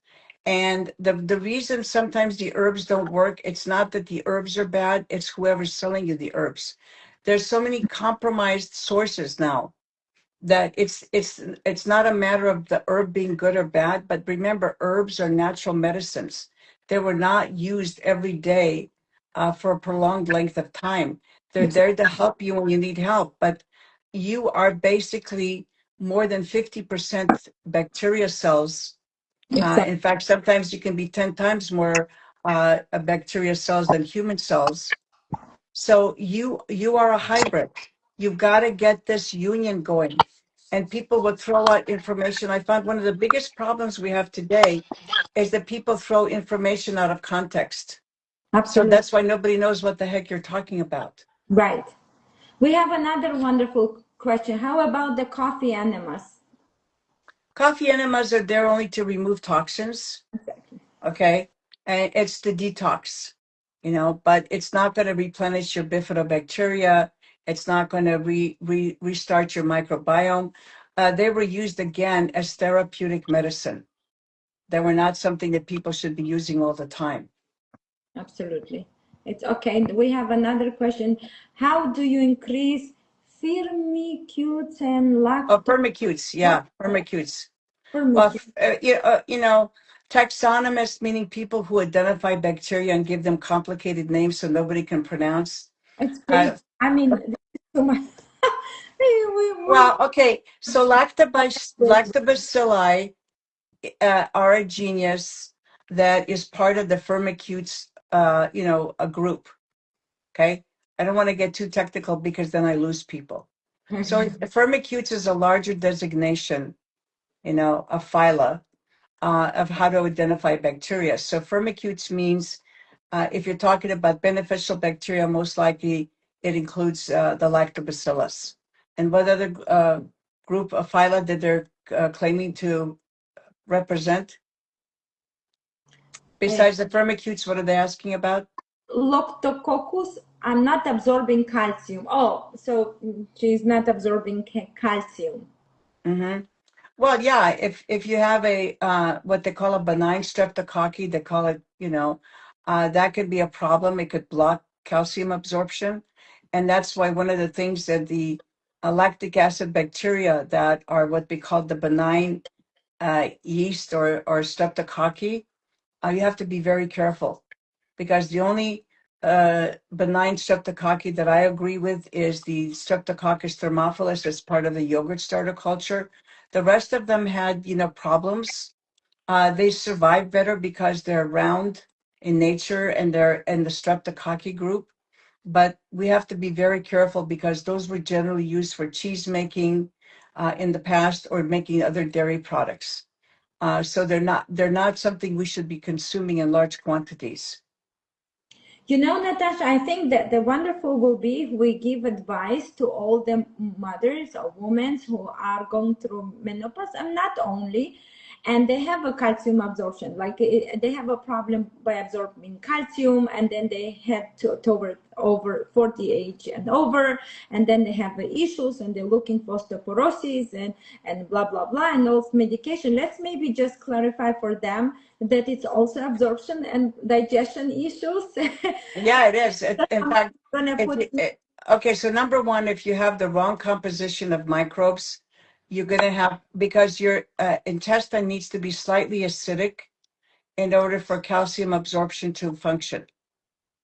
And the reason sometimes the herbs don't work, it's not that the herbs are bad, it's whoever's selling you the herbs. There's so many compromised sources now that it's not a matter of the herb being good or bad, but remember, herbs are natural medicines. They were not used every day for a prolonged length of time. They're there to help you when you need help, but you are basically more than 50% bacteria cells. exactly, In fact, sometimes you can be 10 times more bacteria cells than human cells. So you are a hybrid. You've got to get this union going. And people would throw out information. I found one of the biggest problems we have today is that people throw information out of context. So absolutely that's why nobody knows what the heck you're talking about. right. We have another wonderful question. How about the coffee enemas? Coffee enemas are there only to remove toxins. Exactly. Okay, and it's the detox, but it's not going to replenish your bifidobacteria. It's not going to restart your microbiome. They were used again as therapeutic medicine. They were not something that people should be using all the time. Absolutely. It's okay. We have another question. How do you increase firmicutes and Oh, lacto? firmicutes, What yeah, firmicutes. Well, firmicutes? taxonomists, meaning people who identify bacteria and give them complicated names so nobody can pronounce. It's Uh, crazy. I mean, this is too much. we Well, okay. So lactobacilli are a genius that is part of the firmicutes, a group. Okay. I don't want to get too technical because then I lose people. So firmicutes is a larger designation, a phyla of how to identify bacteria. So firmicutes means if you're talking about beneficial bacteria, most likely it includes the lactobacillus. And what other group of phyla that they're claiming to represent? Besides the firmicutes, what are they asking about? Loctococcus, I'm not absorbing calcium. Oh, so she's not absorbing calcium. Mm-hmm. Well, yeah, if you have a what they call a benign streptococci, they call it, that could be a problem. It could block calcium absorption. And that's why one of the things that the lactic acid bacteria that are what we call the benign yeast or streptococci, you have to be very careful because the only benign streptococci that I agree with is the Streptococcus thermophilus as part of the yogurt starter culture. The rest of them had, problems. They survive better because they're round in nature and they're in the Streptococci group. But we have to be very careful because those were generally used for cheese making in the past or making other dairy products. So they're not something we should be consuming in large quantities. Natasha, I think that the wonderful will be if we give advice to all the mothers or women who are going through menopause, and not only, and they have a calcium absorption, like they have a problem by absorbing calcium, and then they have to over 40 age and over, and then they have issues, and they're looking for osteoporosis and blah blah blah, and those medication. Let's maybe just clarify for them that it's also absorption and digestion issues. Yeah, it is. In I'm fact, gonna if put okay, so number one, if you have the wrong composition of microbes, you're going to have, because your intestine needs to be slightly acidic in order for calcium absorption to function.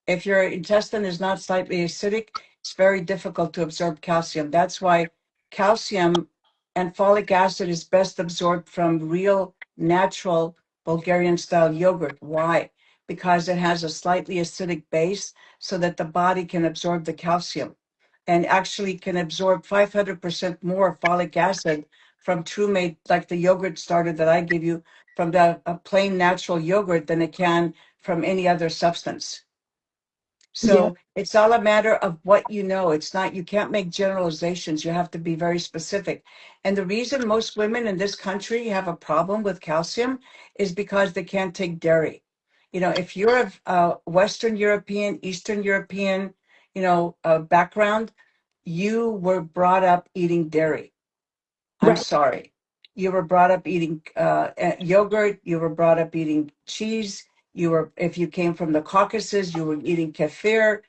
If your intestine is not slightly acidic, it's very difficult to absorb calcium. That's why calcium and folic acid is best absorbed from real, natural Bulgarian style yogurt. Why? Because it has a slightly acidic base so that the body can absorb the calcium and actually can absorb 500% more folic acid from true made, like the yogurt starter that I give you from the plain natural yogurt than it can from any other substance. yeah. So it's all a matter of what you know. It's not, you can't make generalizations. You have to be very specific. And the reason most women in this country have a problem with calcium is because they can't take dairy. If you're of Western European, Eastern European, background, you were brought up eating dairy. I'm Right. sorry. You were brought up eating yogurt. You were brought up eating cheese. If you came from the Caucasus, you were eating kefir.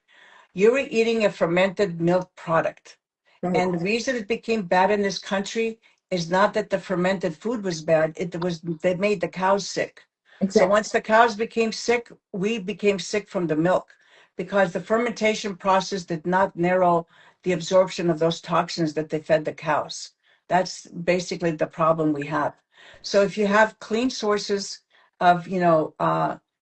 You were eating a fermented milk product. Right. And the reason it became bad in this country is not that the fermented food was bad. It was they made the cows sick. So Exactly. once the cows became sick, we became sick from the milk because the fermentation process did not narrow the absorption of those toxins that they fed the cows. That's basically the problem we have. So if you have clean sources of,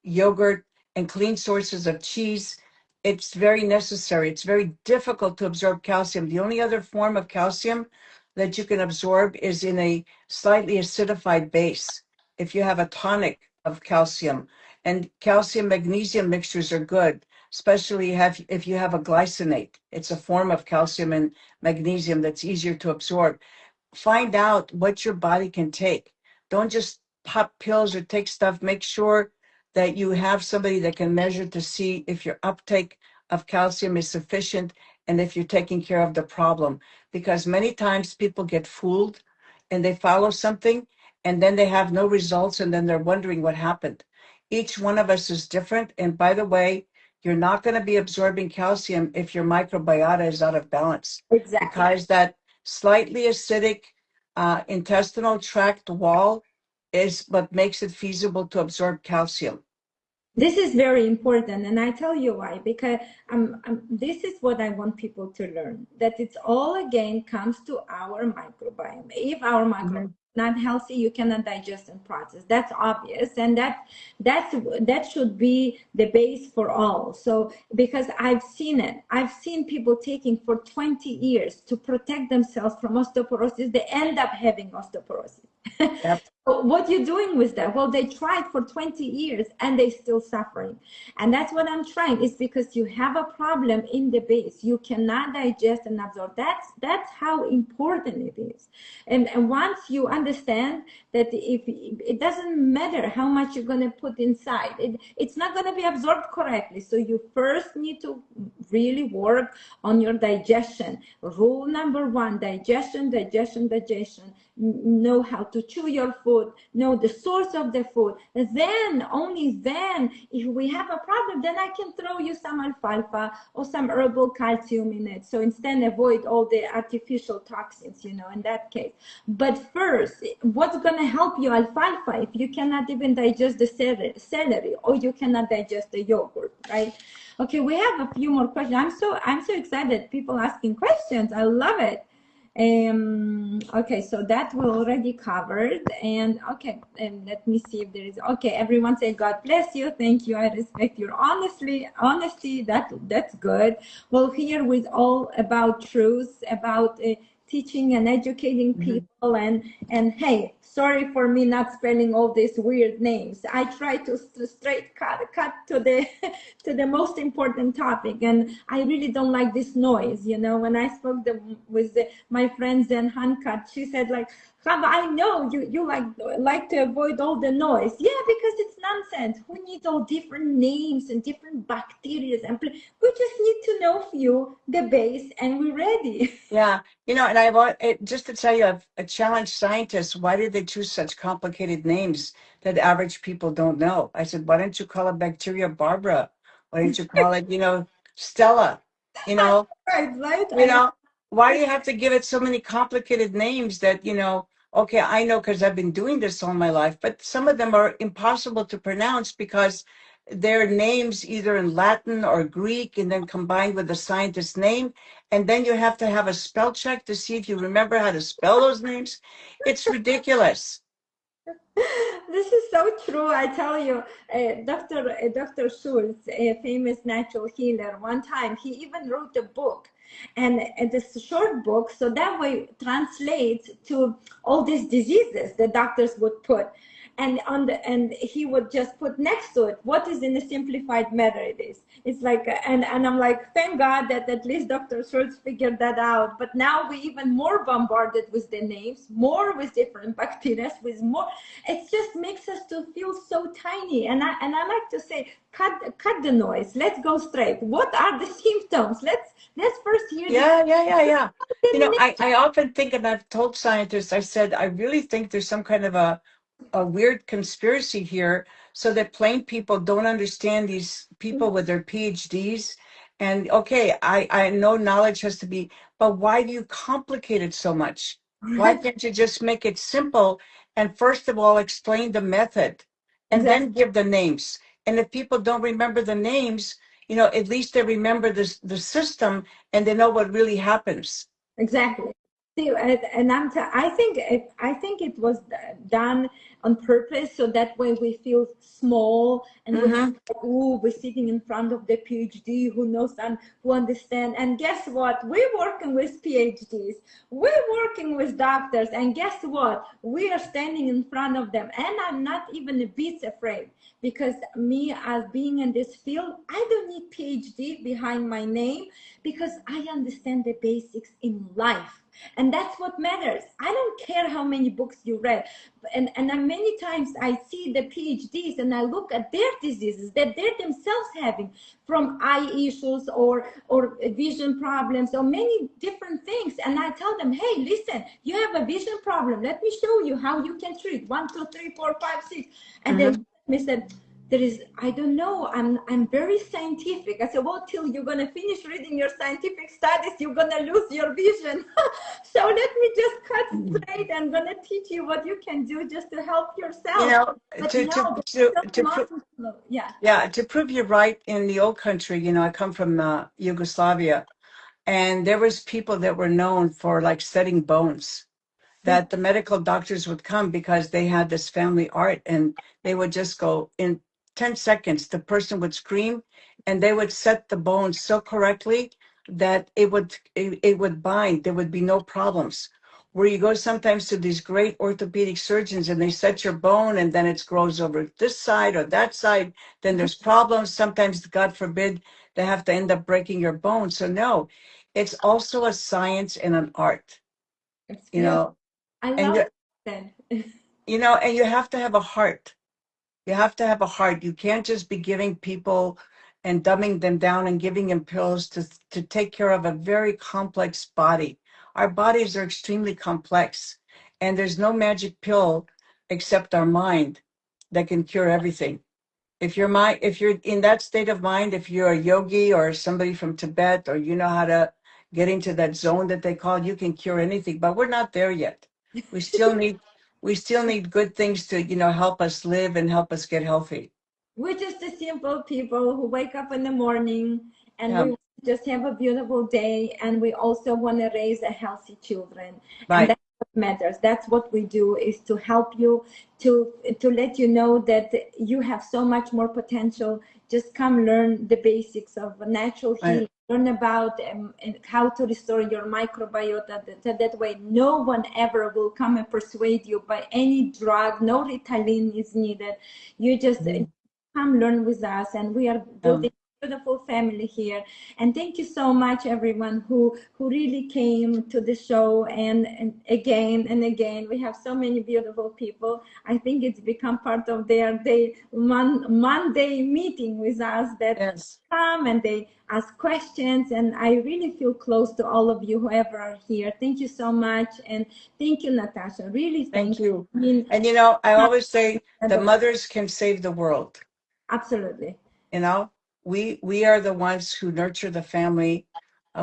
yogurt and clean sources of cheese, it's very necessary. It's very difficult to absorb calcium. The only other form of calcium that you can absorb is in a slightly acidified base. If you have a tonic of calcium, and calcium magnesium mixtures are good, especially if you have a glycinate. It's a form of calcium and magnesium that's easier to absorb. Find out what your body can take. Don't just pop pills or take stuff. Make sure that you have somebody that can measure to see if your uptake of calcium is sufficient and if you're taking care of the problem. Because many times people get fooled and they follow something and then they have no results and then they're wondering what happened. Each one of us is different. And by the way, you're not going to be absorbing calcium if your microbiota is out of balance Exactly. because that slightly acidic intestinal tract wall is what makes it feasible to absorb calcium. This is very important, and I tell you why. Because this is what I want people to learn. That it's all again comes to our microbiome. If our microbiome not healthy, you cannot digest and process. That's obvious, and that should be the base for all. So because I've seen it, I've seen people taking for 20 years to protect themselves from osteoporosis. They end up having osteoporosis. Yep. What you doing with that? Well, they tried for 20 years and they still suffering. And that's what I'm trying, is because you have a problem in the base. You cannot digest and absorb. That's how important it is. And once you understand that, if it doesn't matter how much you're going to put inside, it's not going to be absorbed correctly. So you first need to really work on your digestion. Rule number one: digestion, digestion, digestion. Know how to chew your food, know the source of the food. Then, only then, if we have a problem, then I can throw you some alfalfa or some herbal calcium in it. So instead, avoid all the artificial toxins, in that case. But first, what's going to help you alfalfa if you cannot even digest the celery, or you cannot digest the yogurt, right? Okay, we have a few more questions. I'm so excited. People asking questions. I love it. Okay, so that we already covered. And okay, and let me see if there is. Okay, everyone say God bless you. Thank you. I respect your honesty. That's good. Well, here with all about truth, about teaching and educating people. And hey, sorry for me not spelling all these weird names. I try to straight cut to the to the most important topic, and I really don't like this noise. When I spoke with my friend Zen Hankat, she said like, Chava, I know you like to avoid all the noise. Yeah, because it's nonsense. Who needs all different names and different bacteria? We just need to know few, the base, and we're ready. Yeah, and I want just to tell you, I've challenged scientists. Why did they choose such complicated names that average people don't know? I said, why don't you call it bacteria Barbara? Why don't you call it, Stella? You know, Right. you know, why do you have to give it so many complicated names that, okay, I know because I've been doing this all my life, but some of them are impossible to pronounce because they're names either in Latin or Greek and then combined with the scientist's name. And then you have to have a spell check to see if you remember how to spell those names. It's ridiculous. This is so true. I tell you, Dr. Schultz, a famous natural healer, one time he even wrote a book, and it's a short book, so that way translates to all these diseases the doctors would put, and he would just put next to it what is in a simplified manner it is. It's like, and I'm like, thank God that at least Dr. Schultz figured that out. But now we even more bombarded with the names, more with different bacteria, with more. It just makes us to feel so tiny. And I like to say, cut the noise. Let's go straight. What are the symptoms? Let's first hear. Yeah. I often think, and I've told scientists, I said, I really think there's some kind of a weird conspiracy here so that plain people don't understand these people with their PhDs. And okay, I know knowledge has to be, but why do you complicate it so much? Why can't you just make it simple and first of all explain the method and Exactly. then give the names? And if people don't remember the names, at least they remember the system and they know what really happens. Exactly. See, and I think it was done on purpose, so that way we feel small and we feel Mm-hmm. like, ooh, we're sitting in front of the PhD who knows and who understand. And guess what? We're working with PhDs. We're working with doctors, and guess what? We are standing in front of them, and I'm not even a bit afraid, because me, as being in this field, I don't need PhD behind my name, because I understand the basics in life. And that's what matters. I don't care how many books you read. And many times I see the PhDs and I look at their diseases that they're themselves having, from eye issues or vision problems or many different things. And I tell them, hey, listen, you have a vision problem. Let me show you how you can treat 1, 2, 3, 4, 5, 6. And they said, I don't know, I'm very scientific. I said, well, till you're going to finish reading your scientific studies, you're going to lose your vision. So let me just cut straight and going to teach you what you can do just to help yourself. But to prove you're right, in the old country, I come from Yugoslavia, and there was people that were known for like setting bones. that the medical doctors would come because they had this family art, and they would just go in 10 seconds, the person would scream, and they would set the bone so correctly that it would bind. There would be no problems. Where you go sometimes to these great orthopedic surgeons and they set your bone and then it grows over this side or that side, then there's problems. Sometimes, God forbid, they have to end up breaking your bone. So no, it's also a science and an art, It's you beautiful. know, I and love that. and you have to have a heart. You have to have a heart. You can't just be giving people and dumbing them down and giving them pills to take care of a very complex body. Our bodies are extremely complex, and there's no magic pill except our mind that can cure everything. If you're in that state of mind, if you're a yogi or somebody from Tibet, or you know how to get into that zone that they call, you can cure anything. But we're not there yet. We still need we still need good things to, help us live and help us get healthy. We're just the simple people who wake up in the morning and Yeah, we just have a beautiful day, and we also want to raise a healthy children, and right. that's what matters. That's what we do, is to help you, to let you know that you have so much more potential. Just come learn the basics of natural Right. healing, learn about and how to restore your microbiota. That way no one ever will come and persuade you by any drug. No Ritalin is needed. You just Mhm. come learn with us, and we are building a beautiful family here. And thank you so much, everyone who really came to the show, and again and again. We have so many beautiful people. I think it's become part of their day Monday meeting with us, that Yes. come and they ask questions, and I really feel close to all of you, whoever are here. Thank you so much, and thank you, Natasha. Really, Thank thank you. you. I mean, And I always say the mothers can save the world. absolutely. You know, we are the ones who nurture the family.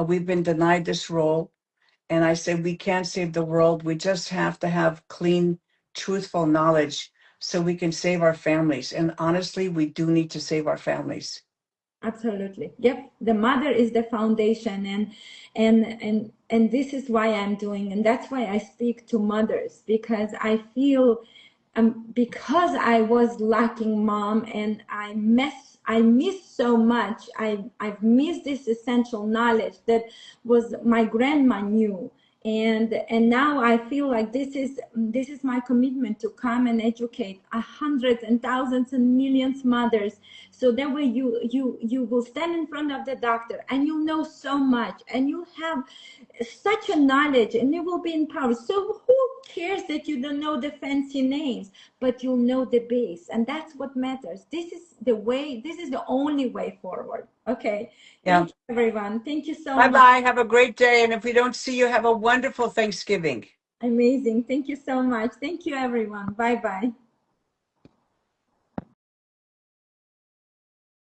We've been denied this role, and I say we can't save the world. We just have to have clean, truthful knowledge so we can save our families. And honestly, we do need to save our families. Absolutely. Yep. The mother is the foundation, and this is why I'm doing, and that's why I speak to mothers, because I feel because I was lacking mom, and I miss so much. I've missed this essential knowledge that was my grandma knew. And now I feel like this is my commitment, to come and educate hundreds and thousands and millions mothers, so that way you will stand in front of the doctor and you'll know so much, and you have such a knowledge, and you will be empowered. So who cares that you don't know the fancy names, but you'll know the base, and that's what matters. This is the way, this is the only way forward. Okay. Yeah. Thank you, everyone. Thank you so Bye much. bye. Have a great day. And if we don't see you, have a wonderful Thanksgiving. Amazing. Thank you so much. Thank you, everyone. Bye bye.